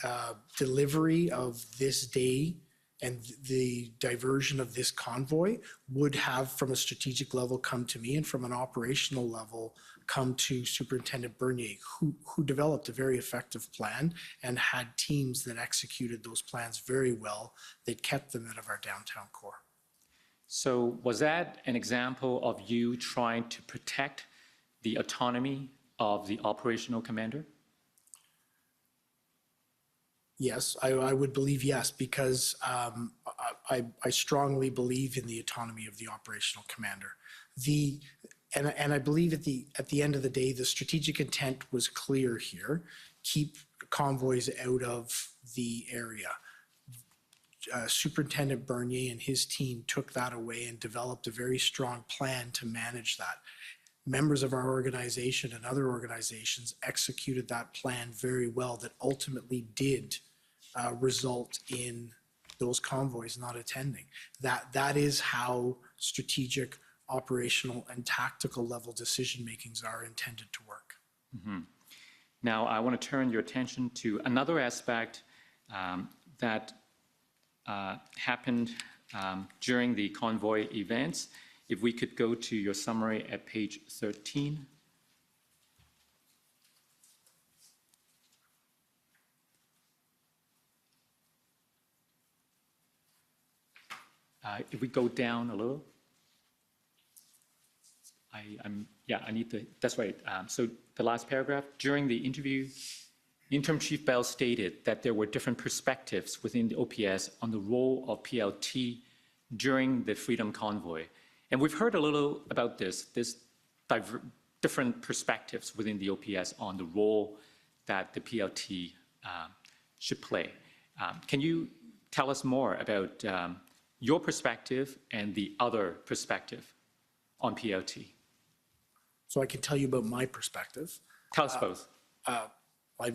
delivery of this day and the diversion of this convoy would have, from a strategic level, come to me, and from an operational level, come to Superintendent Bernier, who developed a very effective plan and had teams that executed those plans very well that kept them out of our downtown core. So was that an example of you trying to protect the autonomy of the operational commander? Yes, I would believe yes, because I strongly believe in the autonomy of the operational commander. And I believe at the end of the day, the strategic intent was clear here: keep convoys out of the area. Superintendent Bernier and his team took that away and developed a very strong plan to manage that. Members of our organization and other organizations executed that plan very well, that ultimately did result in those convoys not attending. That is how strategic, operational, and tactical level decision makings are intended to work. Mm-hmm. Now, I want to turn your attention to another aspect that happened during the convoy events. If we could go to your summary at page 13. If we go down a little. I need the, that's right. So the last paragraph, during the interview, Interim Chief Bell stated that there were different perspectives within the OPS on the role of PLT during the Freedom Convoy. And we've heard a little about this different perspectives within the OPS on the role that the PLT should play. Can you tell us more about your perspective and the other perspective on PLT? So I can tell you about my perspective. Tell us both. I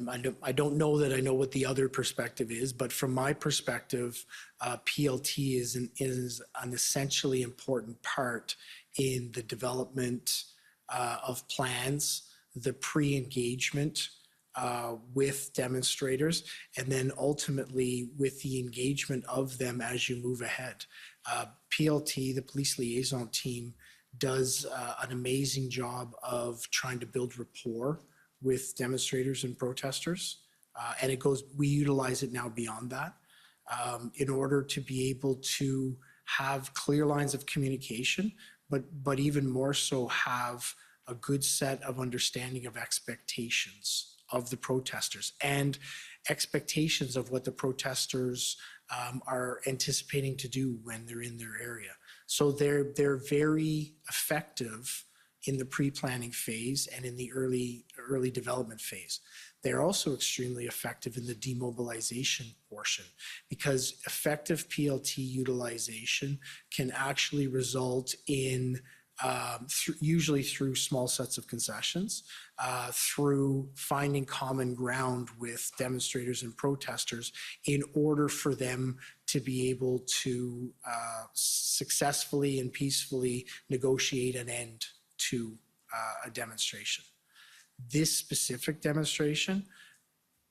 don't know that I know what the other perspective is, but from my perspective, PLT is an essentially important part in the development of plans, the pre-engagement with demonstrators, and then ultimately with the engagement of them as you move ahead. PLT, the police liaison team, does an amazing job of trying to build rapport with demonstrators and protesters. And we utilize it now beyond that in order to be able to have clear lines of communication, but even more so have a good set of understanding of expectations of the protesters and expectations of what the protesters are anticipating to do when they're in their area. So they're very effective in the pre-planning phase and in the early development phase. They're also extremely effective in the demobilization portion because effective PLT utilization can actually result in usually through small sets of concessions, through finding common ground with demonstrators and protesters in order for them to be able to successfully and peacefully negotiate an end to a demonstration. This specific demonstration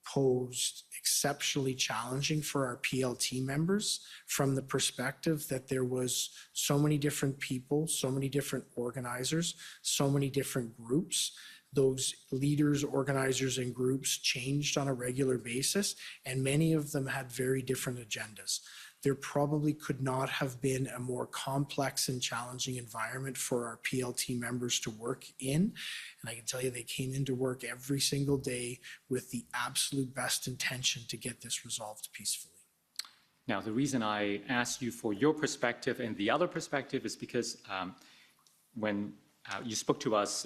posed exceptionally challenging for our PLT members from the perspective that there was so many different people, so many different organizers, so many different groups. Those leaders, organizers, and groups changed on a regular basis, and many of them had very different agendas. There probably could not have been a more complex and challenging environment for our PLT members to work in. And I can tell you they came into work every single day with the absolute best intention to get this resolved peacefully. Now, the reason I asked you for your perspective and the other perspective is because when you spoke to us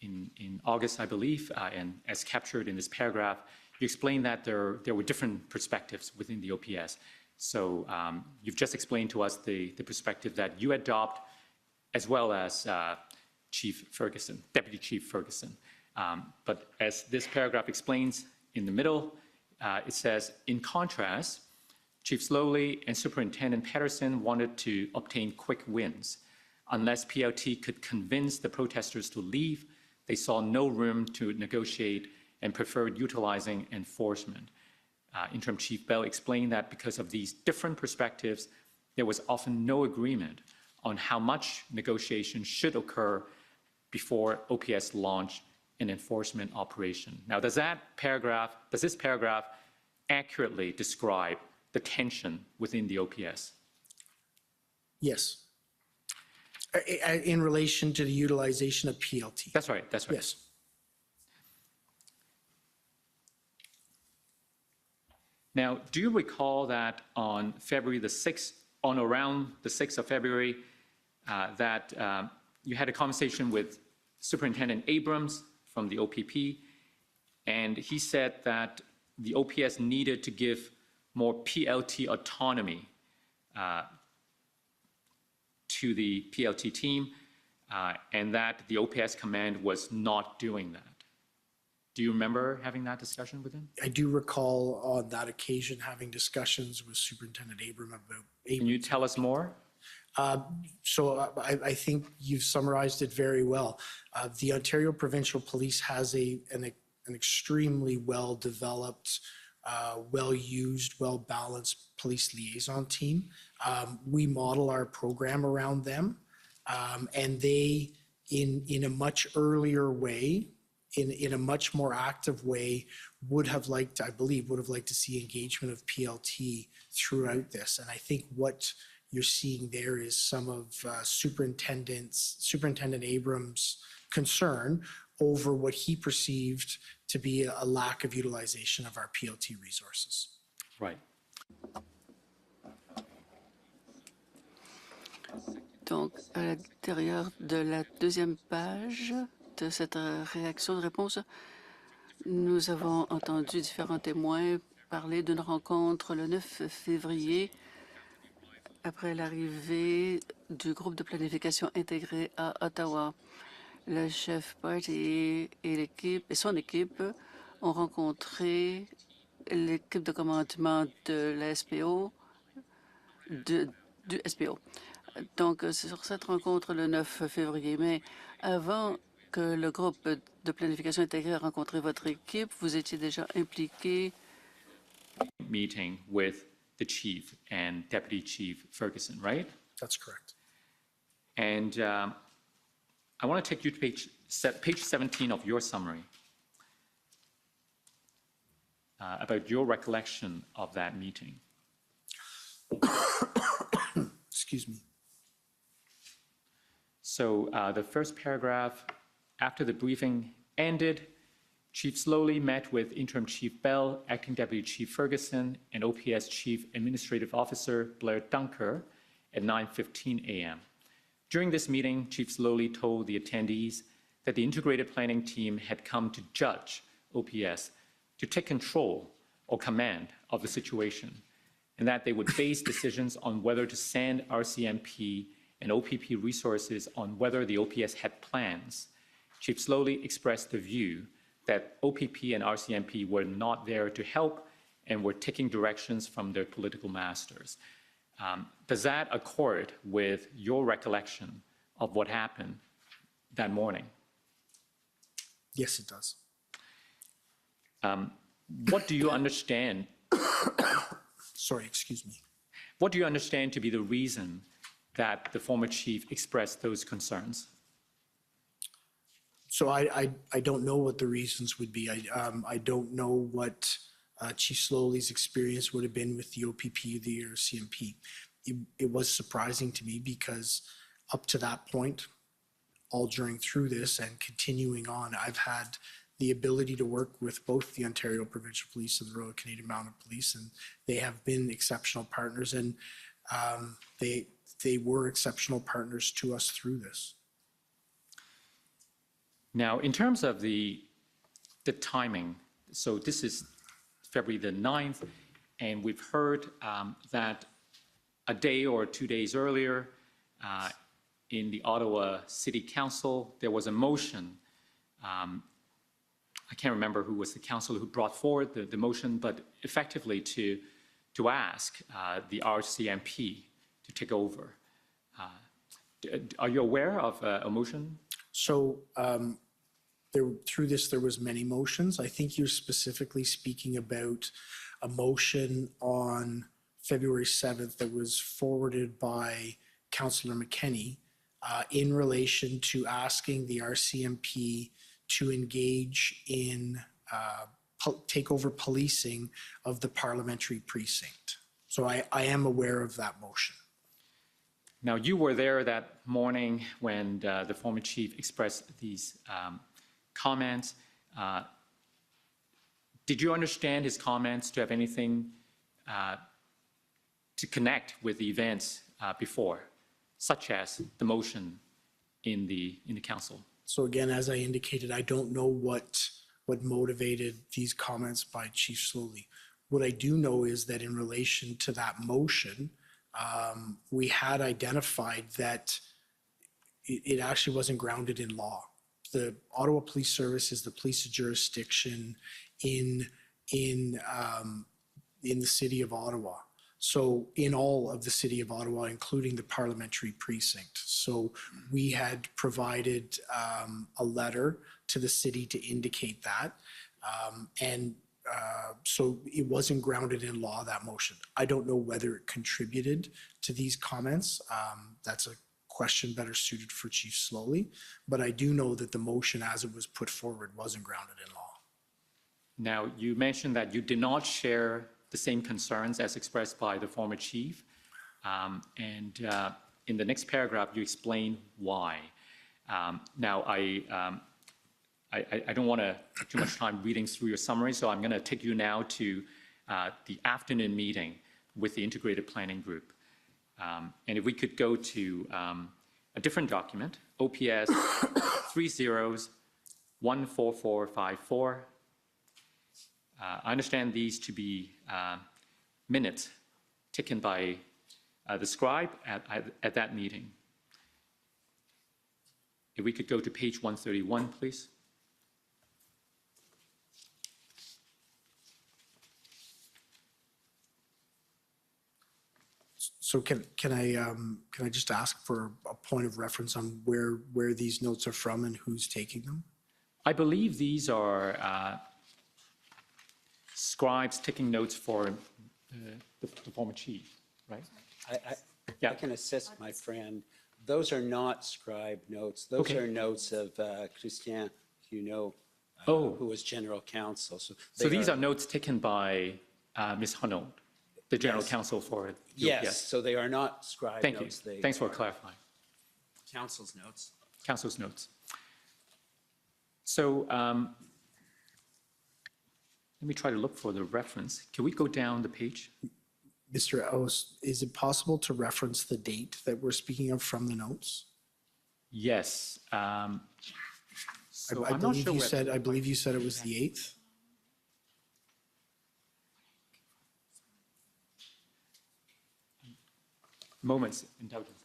in August, I believe, and as captured in this paragraph, you explained that there were different perspectives within the OPS. So you've just explained to us the perspective that you adopt, as well as Deputy Chief Ferguson. But as this paragraph explains in the middle, it says, in contrast, Chief Slowly and Superintendent Patterson wanted to obtain quick wins. Unless PLT could convince the protesters to leave, they saw no room to negotiate and preferred utilizing enforcement. Interim Chief Bell explained that because of these different perspectives, there was often no agreement on how much negotiation should occur before OPS launched an enforcement operation. Now, does this paragraph accurately describe the tension within the OPS? Yes. In relation to the utilization of PLT. That's right, that's right. Yes. Now, do you recall that on February the 6th, on around the 6th of February, that you had a conversation with Superintendent Abrams from the OPP, and he said that the OPS needed to give more PLT autonomy to the PLT team, and that the OPS command was not doing that. Do you remember having that discussion with him? I do recall on that occasion having discussions with Superintendent Abrams about. Can you tell us more? So I think you've summarized it very well. The Ontario Provincial Police has an extremely well-developed, well-used, well-balanced police liaison team. We model our program around them, and they, in a much earlier way, in a much more active way, I believe, would have liked to see engagement of PLT throughout this. And I think what you're seeing there is some of Superintendent Abrams' concern over what he perceived to be a lack of utilization of our PLT resources. Right. Donc, à l'intérieur de la deuxième page de cette réaction de réponse, nous avons entendu différents témoins parler d'une rencontre le 9 février après l'arrivée du groupe de planification intégré à Ottawa. Le chef Party et son équipe ont rencontré l'équipe de commandement de la SPO, du SPO. Donc, sur cette rencontre le 9 février, mais avant que le groupe de planification intégrée a rencontré votre équipe. Vous étiez déjà impliqué Meeting with the chief and Deputy Chief Ferguson, right? That's correct. And I want to take you to page 17 of your summary about your recollection of that meeting. Excuse me. So the first paragraph, after the briefing ended, Chief Slowly met with Interim Chief Bell, Acting Deputy Chief Ferguson, and OPS Chief Administrative Officer Blair Dunker at 9:15 a.m. During this meeting, Chief Slowly told the attendees that the integrated planning team had come to judge OPS to take control or command of the situation, and that they would base decisions on whether to send RCMP and OPP resources on whether the OPS had plans. Chief Slowly expressed the view that OPP and RCMP were not there to help and were taking directions from their political masters. Does that accord with your recollection of what happened that morning? Yes, it does. What do you understand? Sorry, excuse me. What do you understand to be the reason that the former chief expressed those concerns? So I don't know what the reasons would be. I don't know what Chief Slowly's experience would have been with the OPP or the RCMP. It was surprising to me because up to that point, all through this and continuing on, I've had the ability to work with both the Ontario Provincial Police and the Royal Canadian Mounted Police, and they have been exceptional partners, and they were exceptional partners to us through this. Now, in terms of the timing, so this is February the 9th, and we've heard that a day or 2 days earlier in the Ottawa City Council, there was a motion. I can't remember who was the councillor who brought forward the motion, but effectively to ask the RCMP to take over. Are you aware of a motion? So through this, there was many motions. I think you're specifically speaking about a motion on February 7th that was forwarded by Councillor McKenney in relation to asking the RCMP to engage in takeover policing of the parliamentary precinct. So I am aware of that motion. Now, you were there that morning when the former chief expressed these comments. Did you understand his comments to have anything to connect with the events before, such as the motion in the council? So again, as I indicated, I don't know what motivated these comments by Chief Slowly. What I do know is that in relation to that motion, we had identified that it actually wasn't grounded in law. The Ottawa Police Service is the police jurisdiction in the city of Ottawa. So in all of the city of Ottawa, including the parliamentary precinct. So we had provided a letter to the city to indicate that. So it wasn't grounded in law, that motion. I don't know whether it contributed to these comments. That's a question better suited for Chief Slowly. But I do know that the motion as it was put forward wasn't grounded in law. Now, you mentioned that you did not share the same concerns as expressed by the former chief. In the next paragraph, you explain why. Now, I don't want to take too much time reading through your summary, so I'm going to take you now to the afternoon meeting with the Integrated Planning Group. And if we could go to a different document, OPS 30-14454. I understand these to be minutes taken by the scribe at that meeting. If we could go to page 131, please. So can I just ask for a point of reference on where these notes are from and who's taking them? I believe these are scribes taking notes for the former chief, right? I can assist my friend. Those are not scribe notes. Those Okay. are notes of Christian, who was general counsel. So they these are notes taken by Ms. Hunnell, the general Yes. counsel for Yes, so they are not scribe Thank you. notes. They Thanks for are clarifying. Counsel's notes. Council's notes. So let me try to look for the reference. Can we go down the page? Mr. Oss, is it possible to reference the date that we're speaking of from the notes? Yes. So I I'm not believe sure you where- said, I believe you said it was the 8th. Moments indulgence.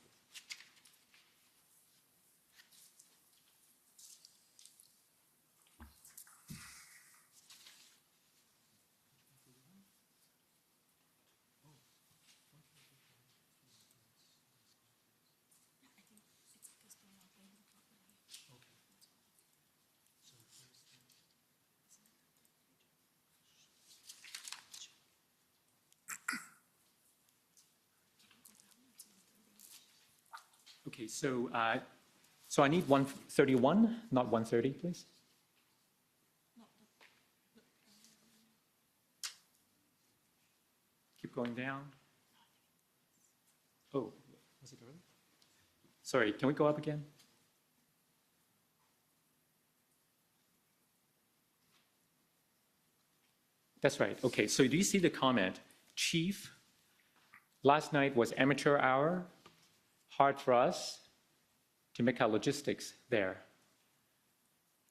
Okay, so I need 131, not 130, please. Keep going down. Oh, was it early? Sorry, can we go up again? That's right. Okay, so do you see the comment? Chief, last night was amateur hour. Hard for us to make our logistics there.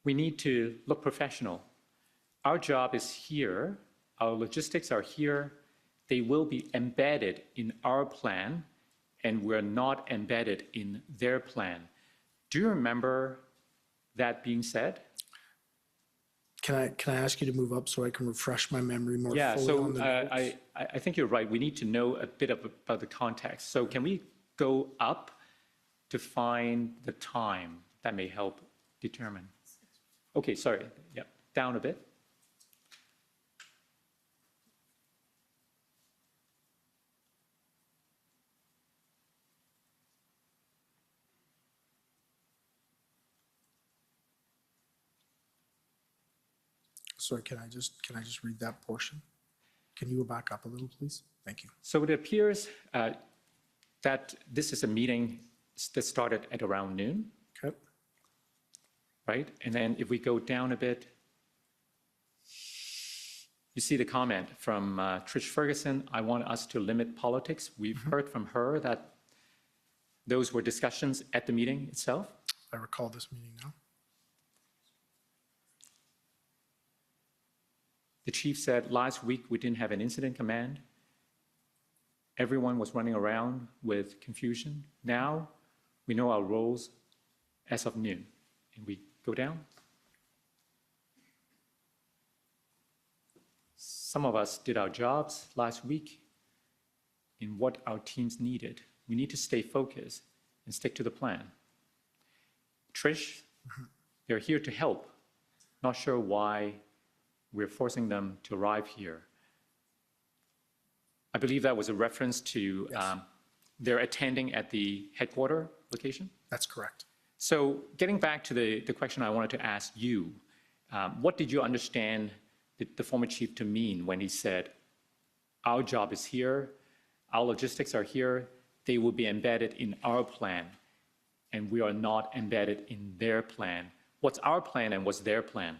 We need to look professional. Our job is here. Our logistics are here. They will be embedded in our plan, and we're not embedded in their plan. Do you remember that being said? Can I ask you to move up so I can refresh my memory more Yeah, fully so on the notes? I think you're right. We need to know a bit about the context. So can we go up to find the time? That may help determine. Okay, sorry. Yeah, down a bit. Sorry, can I just read that portion? Can you go back up a little, please? Thank you. So it appears that this is a meeting that started at around noon, Okay. right? And then if we go down a bit, you see the comment from Trish Ferguson, I want us to limit politics. We've heard from her that those were discussions at the meeting itself. I recall this meeting now. The chief said, last week we didn't have an incident command. Everyone was running around with confusion. Now we know our roles as of noon. And we go down. Some of us did our jobs last week in what our teams needed. We need to stay focused and stick to the plan. Trish, they're here to help. Not sure why we're forcing them to arrive here. I believe that was a reference to their attending at the headquarter location. That's correct. So getting back to the question I wanted to ask you, what did you understand the former chief to mean when he said, our job is here, our logistics are here, they will be embedded in our plan, and we are not embedded in their plan? What's our plan and what's their plan?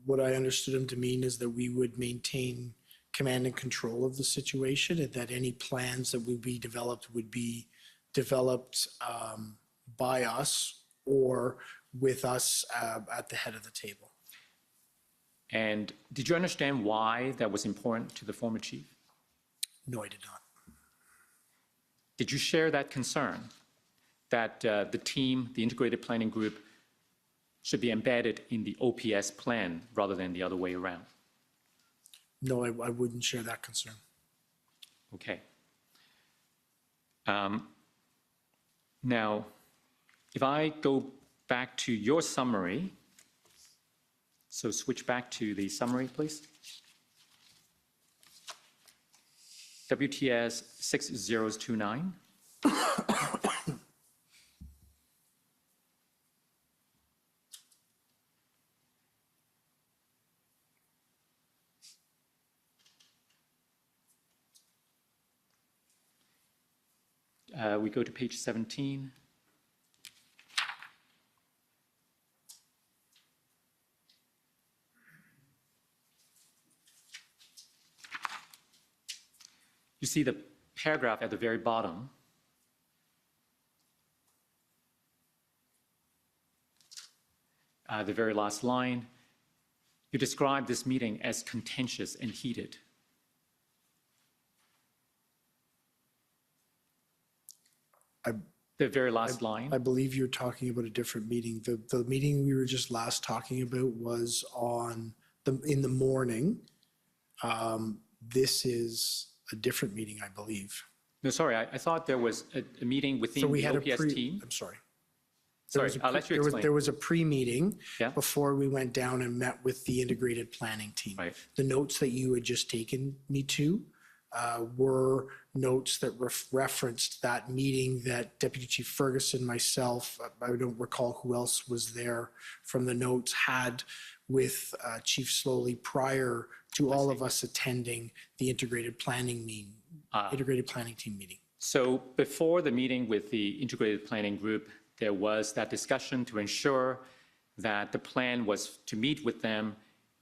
What I understood him to mean is that we would maintain command and control of the situation, and that any plans that would be developed by us or with us at the head of the table. And did you understand why that was important to the former chief? No, I did not. Did you share that concern that the team, the integrated planning group, should be embedded in the OPS plan rather than the other way around? No, I wouldn't share that concern. Okay. Now, if I go back to your summary. So switch back to the summary, please. WTS 6029. We go to page 17. You see the paragraph at the very bottom. The very last line. You describe this meeting as contentious and heated. The very last line. I believe you're talking about a different meeting. The meeting we were just last talking about was in the morning. This is a different meeting, I believe. No, sorry, I thought there was a meeting within So we the had OPS team. I'm sorry. Sorry, I'll let you explain. There was a pre-meeting Yeah. before we went down and met with the integrated planning team. Right. The notes that you had just taken me to were notes that referenced that meeting that Deputy Chief Ferguson, myself, I don't recall who else was there from the notes, had with Chief Slowly prior to all of us attending the integrated planning team meeting. So before the meeting with the integrated planning group, there was that discussion to ensure that the plan was to meet with them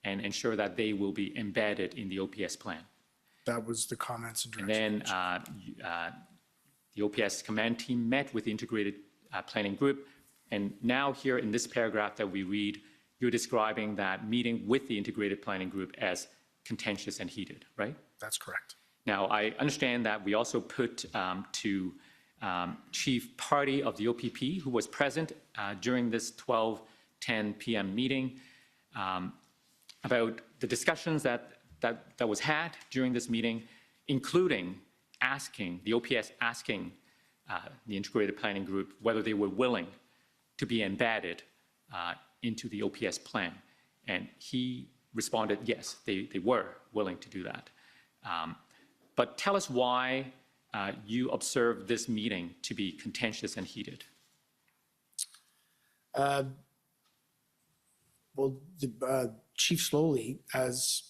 and ensure that they will be embedded in the OPS plan. That was the comments and And directions. then the OPS command team met with the integrated planning group. And now here in this paragraph that we read, you're describing that meeting with the integrated planning group as contentious and heated, right? That's correct. Now, I understand that we also put to Chief Party of the OPP, who was present during this 12:10 p.m. meeting, about the discussions that was had during this meeting, including the OPS asking the integrated planning group whether they were willing to be embedded into the OPS plan. And he responded, yes, they were willing to do that. But tell us why you observed this meeting to be contentious and heated. Well, Chief Slowly, as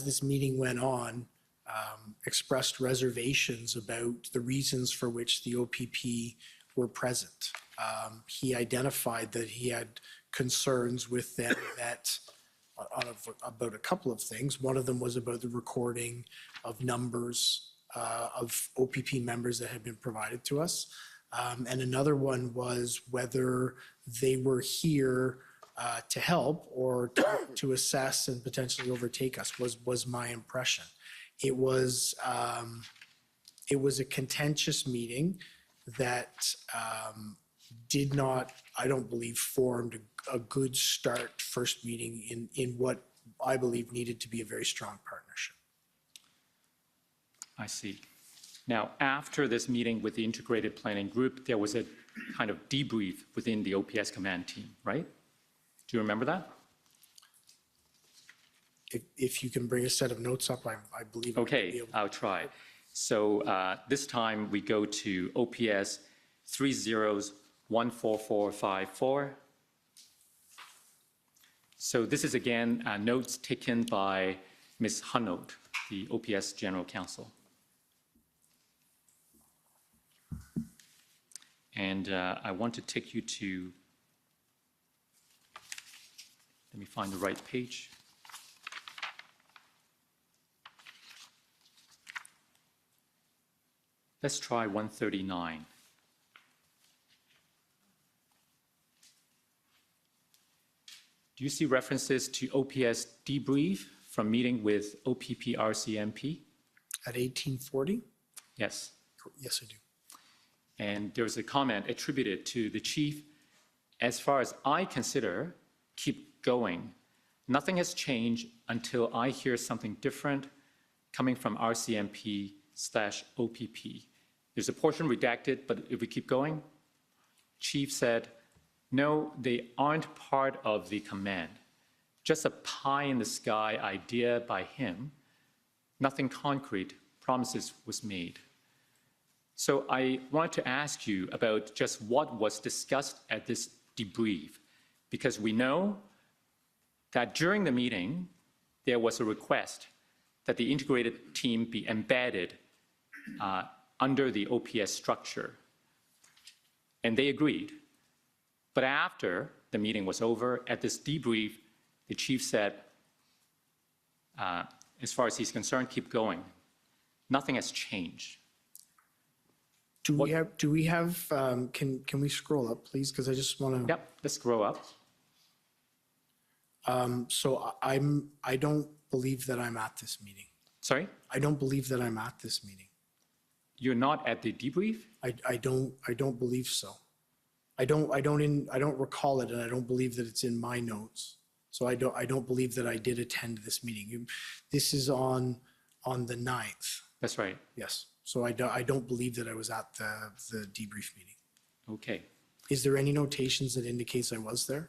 this meeting went on, expressed reservations about the reasons for which the OPP were present. He identified that he had concerns with them about a couple of things. One of them was about the recording of numbers of OPP members that had been provided to us. And another one was whether they were here to help or to assess and potentially overtake us was my impression. It was a contentious meeting that did not, I don't believe, formed a good start first meeting in what I believe needed to be a very strong partnership. I see. Now, after this meeting with the integrated planning group, there was a kind of debrief within the OPS command team, right? Do you remember that? If you can bring a set of notes up, I believe. Okay, I'll try. So this time we go to OPS 30-14454. So this is again notes taken by Ms. Hunold, the OPS General Counsel. And I want to take you to, let me find the right page. Let's try 139. Do you see references to OPS debrief from meeting with OPP RCMP? At 1840? Yes. Yes, I do. And there's a comment attributed to the chief. As far as I consider, keep going. Nothing has changed until I hear something different coming from RCMP/OPP. There's a portion redacted, but if we keep going, Chief said, No, they aren't part of the command. Just a pie-in-the-sky idea by him. Nothing concrete, promises was made. So I wanted to ask you about just what was discussed at this debrief, because we know that during the meeting, there was a request that the integrated team be embedded under the OPS structure. And they agreed. But after the meeting was over, at this debrief, the chief said, as far as he's concerned, keep going. Nothing has changed. Do we have, can we scroll up, please? Because I just want to. Yep, let's scroll up. So I don't believe that I'm at this meeting. Sorry? I don't believe that I'm at this meeting. You're not at the debrief? I don't believe so. I don't recall it, and I don't believe that it's in my notes. So I don't believe that I did attend this meeting. This is on the 9th. That's right. Yes. So I don't believe that I was at the debrief meeting. Okay. Is there any notations that indicates I was there?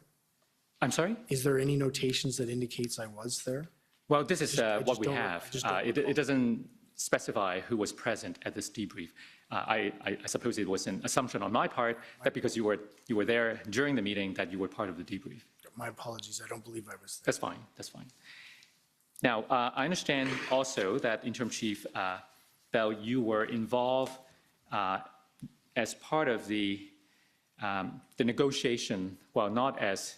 I'm sorry? Is there any notations that indicates I was there? Well, this is I what just we don't- have. I just don't It recall. doesn't specify who was present at this debrief. I suppose it was an assumption on my part that because you were there during the meeting that you were part of the debrief. My apologies. I don't believe I was there. That's fine. That's fine. Now, I understand also that Interim Chief Bell, you were involved as part of the negotiation. Well, not as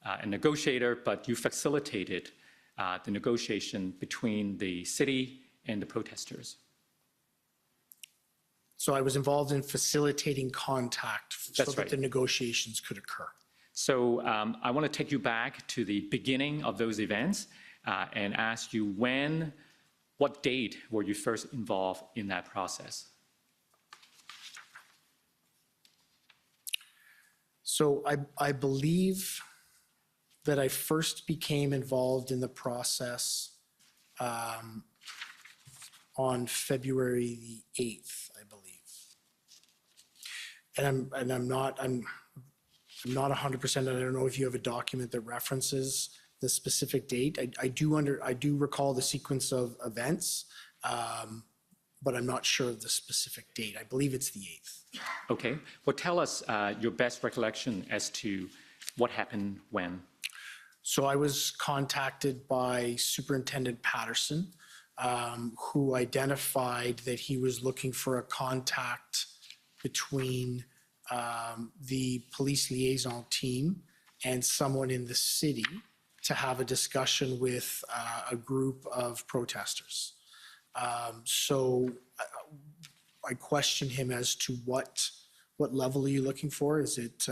a negotiator, but you facilitated the negotiation between the city and the protesters. So I was involved in facilitating contact so That's that right. the negotiations could occur. So I want to take you back to the beginning of those events and ask you what date were you first involved in that process? So I believe that I first became involved in the process on February the 8th, I believe. And I'm not 100%. I don't know if you have a document that references the specific date. I do recall the sequence of events, but I'm not sure of the specific date. I believe it's the 8th. Okay. Well, tell us your best recollection as to what happened when. So I was contacted by Superintendent Patterson, who identified that he was looking for a contact between the police liaison team and someone in the city to have a discussion with a group of protesters. So I questioned him as to what level are you looking for? Is it,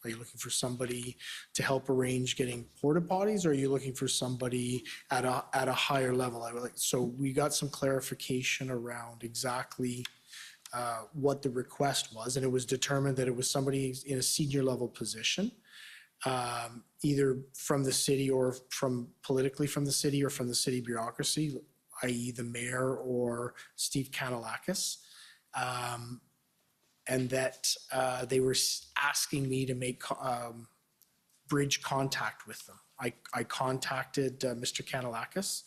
are you looking for somebody to help arrange getting porta potties, or are you looking for somebody at a higher level? So we got some clarification around exactly what the request was, and it was determined that it was somebody in a senior level position, either from the city or politically from the city or from the city bureaucracy, i.e. the mayor or Steve Kanalakis. And that they were asking me to make bridge contact with them. I contacted Mr. Kanalakis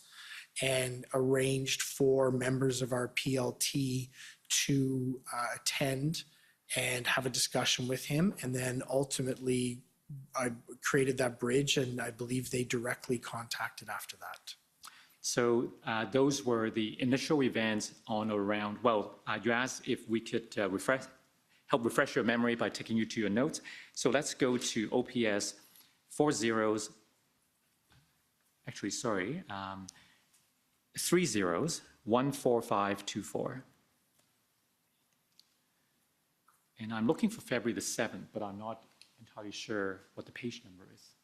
and arranged for members of our PLT to attend and have a discussion with him. And then ultimately, I created that bridge, and I believe they directly contacted after that. So those were the initial events on or around, well, you asked if we could help refresh your memory by taking you to your notes. So let's go to OPS 30, actually, sorry, 30-14524. And I'm looking for February the 7th, but I'm not entirely sure what the page number is.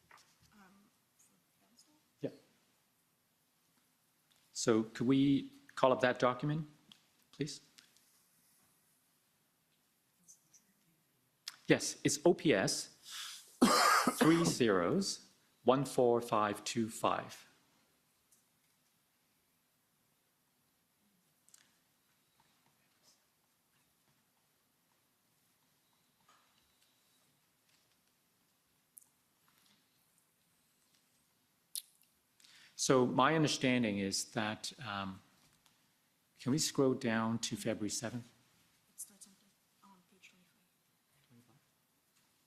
Yeah. So could we call up that document, please? Yes, it's OPS 30-14525. So my understanding is that, can we scroll down to February 7th? It starts on page 25.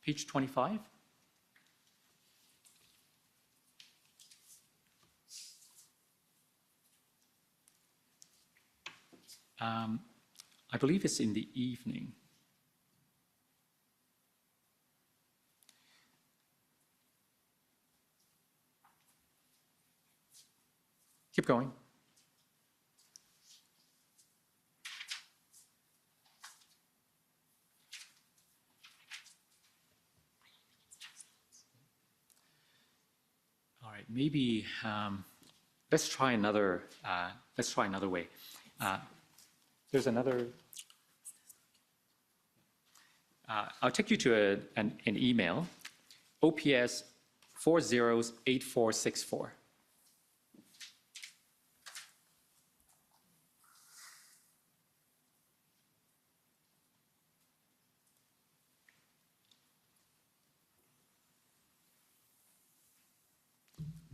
Page 25? I believe it's in the evening. Keep going. All right, maybe let's try another. Let's try another way. There's another. I'll take you to an email, OPS 408464.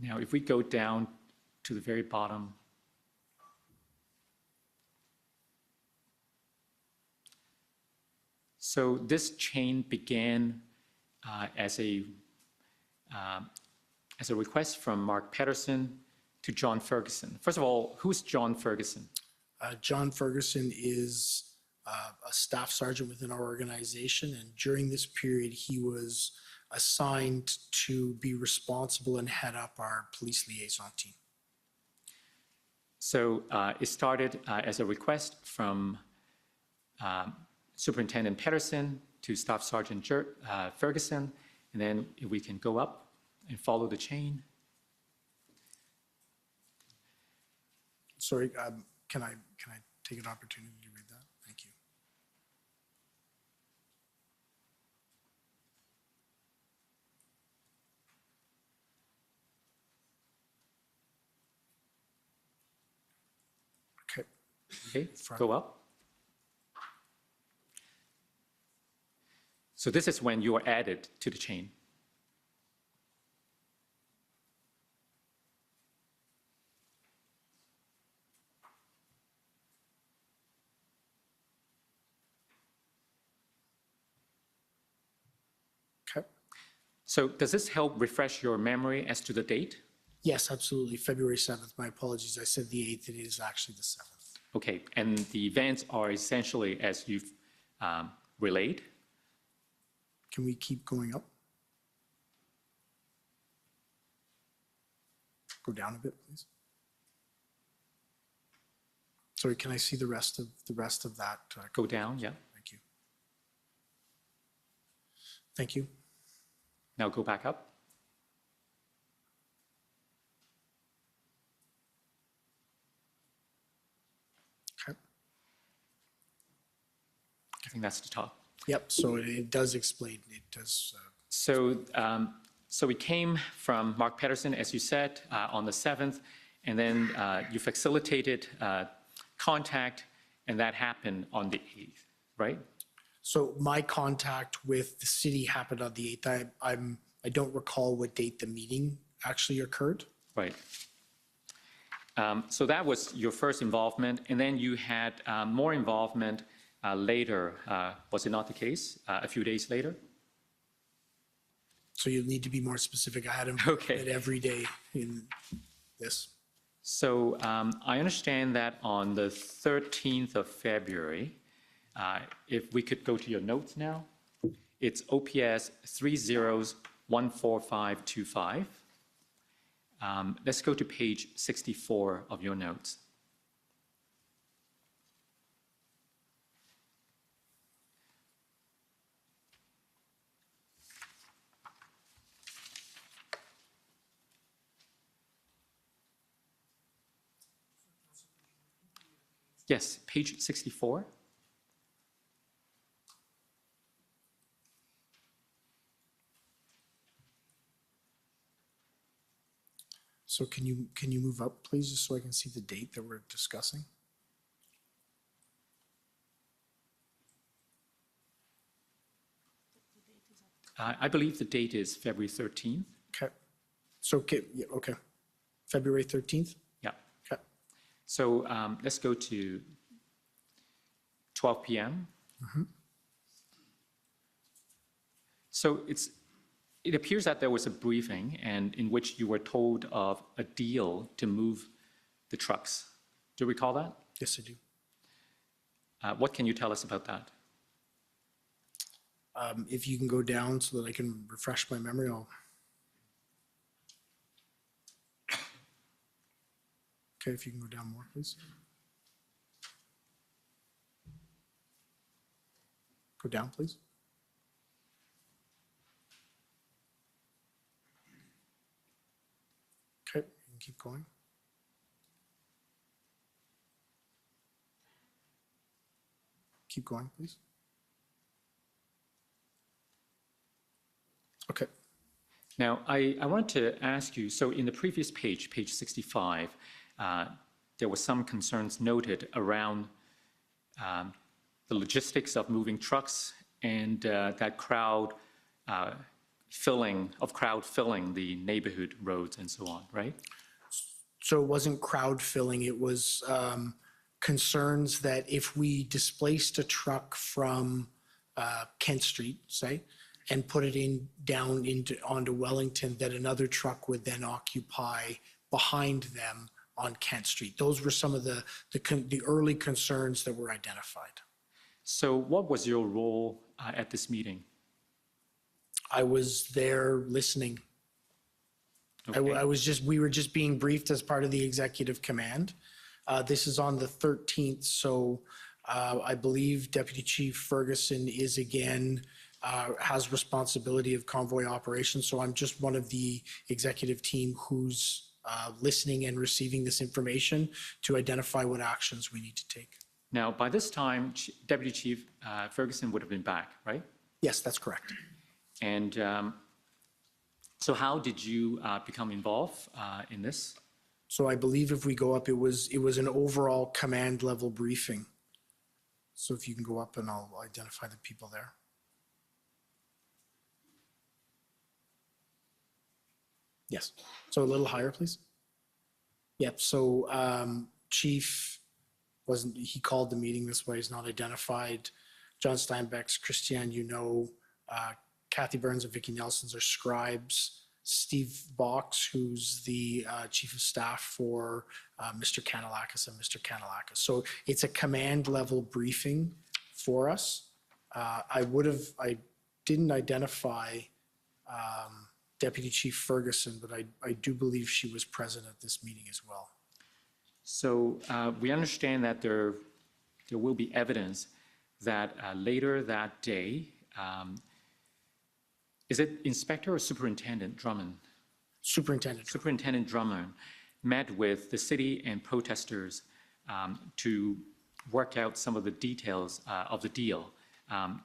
Now, if we go down to the very bottom, so this chain began as a request from Mark Patterson to John Ferguson. First of all, who's John Ferguson? John Ferguson is a staff sergeant within our organization, and during this period, he was assigned to be responsible and head up our police liaison team. So it started as a request from Superintendent Patterson to Staff Sergeant Ferguson, and then if we can go up and follow the chain. Sorry, can I take an opportunity to read that? Thank you. Okay. Okay, go up. So this is when you are added to the chain. Okay. So does this help refresh your memory as to the date? Yes, absolutely. February 7th. My apologies. I said the 8th. It is actually the 7th. Okay, and the events are essentially as you've relayed. Can we keep going up? Go down a bit, please. Sorry, can I see the rest of that? Go down, yeah. Thank you. Thank you. Now go back up. Okay. I think that's the top. Yep. So it does explain. It does. So we came from Mark Patterson, as you said, on the 7th, and then you facilitated contact, and that happened on the 8th, right? So my contact with the city happened on the 8th. I don't recall what date the meeting actually occurred. Right. So that was your first involvement, and then you had more involvement later. Was it not the case? A few days later? So you'll need to be more specific. I had involvement every day in this. So I understand that on the 13th of February, if we could go to your notes now, it's OPS 30-14525. Let's go to page 64 of your notes. Yes, page 64. So can you move up, please, just so I can see the date that we're discussing? I believe the date is February 13th. Okay. So, okay, yeah, okay. February 13th? Yeah. Okay. So let's go to 12 p.m. So it appears that there was a briefing and in which you were told of a deal to move the trucks. Do you recall that? Yes, I do. What can you tell us about that? If you can go down so that I can refresh my memory, Okay, if you can go down more, please. Go down, please. Okay, you can keep going. Keep going, please. Okay. Now, I wanted to ask you, so in the previous page, page 65, there were some concerns noted around the logistics of moving trucks and that crowd filling the neighborhood roads and so on, right? So it wasn't crowd filling, it was concerns that if we displaced a truck from Kent Street, say, and put it onto Wellington, that another truck would then occupy behind them on Kent Street. Those were some of the early concerns that were identified. So what was your role at this meeting? I was there listening. Okay. We were just being briefed as part of the executive command. This is on the 13th, so I believe Deputy Chief Ferguson is again, has responsibility of convoy operations, so I'm just one of the executive team who's listening and receiving this information to identify what actions we need to take. Now, by this time, Deputy Chief Ferguson would have been back, right? Yes, that's correct. And so how did you become involved in this? So I believe if we go up, it was an overall command level briefing. So if you can go up and I'll identify the people there. Yes. So a little higher, please. Yep. So Chief he called the meeting this way. He's not identified. John Steinbeck's, Christiane, Kathy Burns and Vicki Nelson's are scribes. Steve Box, who's the chief of staff for Mr. Kanalakis and Mr. Kanalakis. So it's a command level briefing for us. I didn't identify Deputy Chief Ferguson, but I do believe she was present at this meeting as well. So we understand that there will be evidence that later that day, is it Inspector or Superintendent Drummond? Superintendent. Superintendent Drummond met with the city and protesters to work out some of the details of the deal.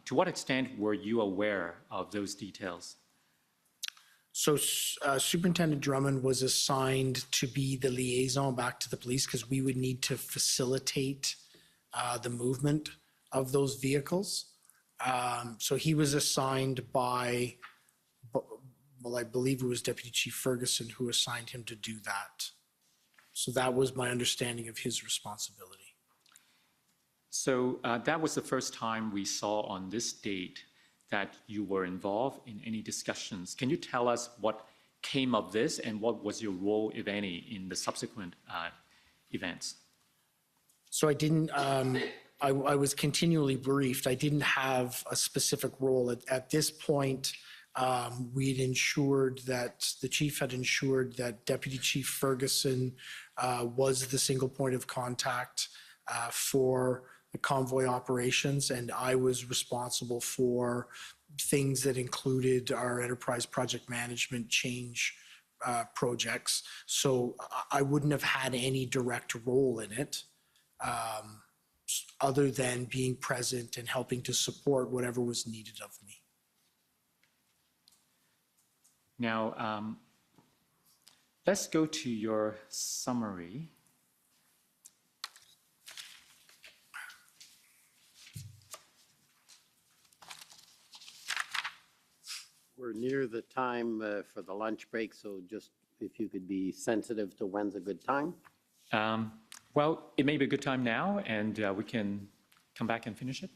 To what extent were you aware of those details? So Superintendent Drummond was assigned to be the liaison back to the police because we would need to facilitate the movement of those vehicles. So he was assigned by, well, I believe it was Deputy Chief Ferguson who assigned him to do that. So that was my understanding of his responsibility. So that was the first time we saw on this date that you were involved in any discussions. Can you tell us what came of this and what was your role, if any, in the subsequent events? So I didn't, I was continually briefed. I didn't have a specific role. At this point, we'd ensured that the chief had ensured that Deputy Chief Ferguson was the single point of contact for the convoy operations, and I was responsible for things that included our enterprise project management change projects. So I wouldn't have had any direct role in it other than being present and helping to support whatever was needed of me. Now, let's go to your summary. We're near the time for the lunch break, so just if you could be sensitive to when's a good time. Well, it may be a good time now, and we can come back and finish it.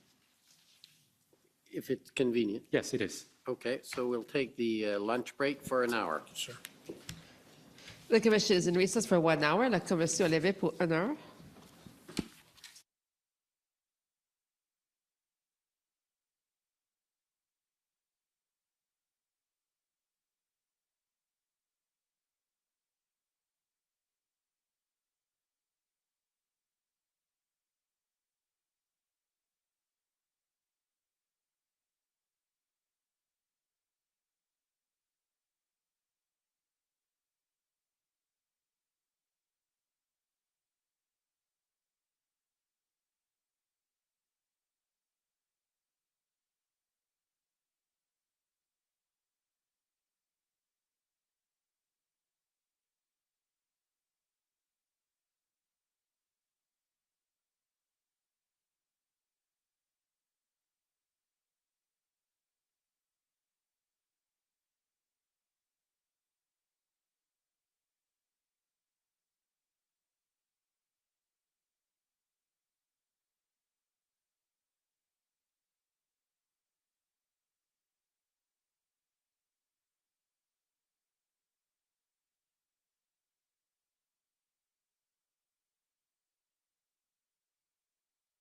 If it's convenient. Yes, it is. Okay, so we'll take the lunch break for an hour. Sure. The commission is in recess for 1 hour. La commission est levée pour 1 heure.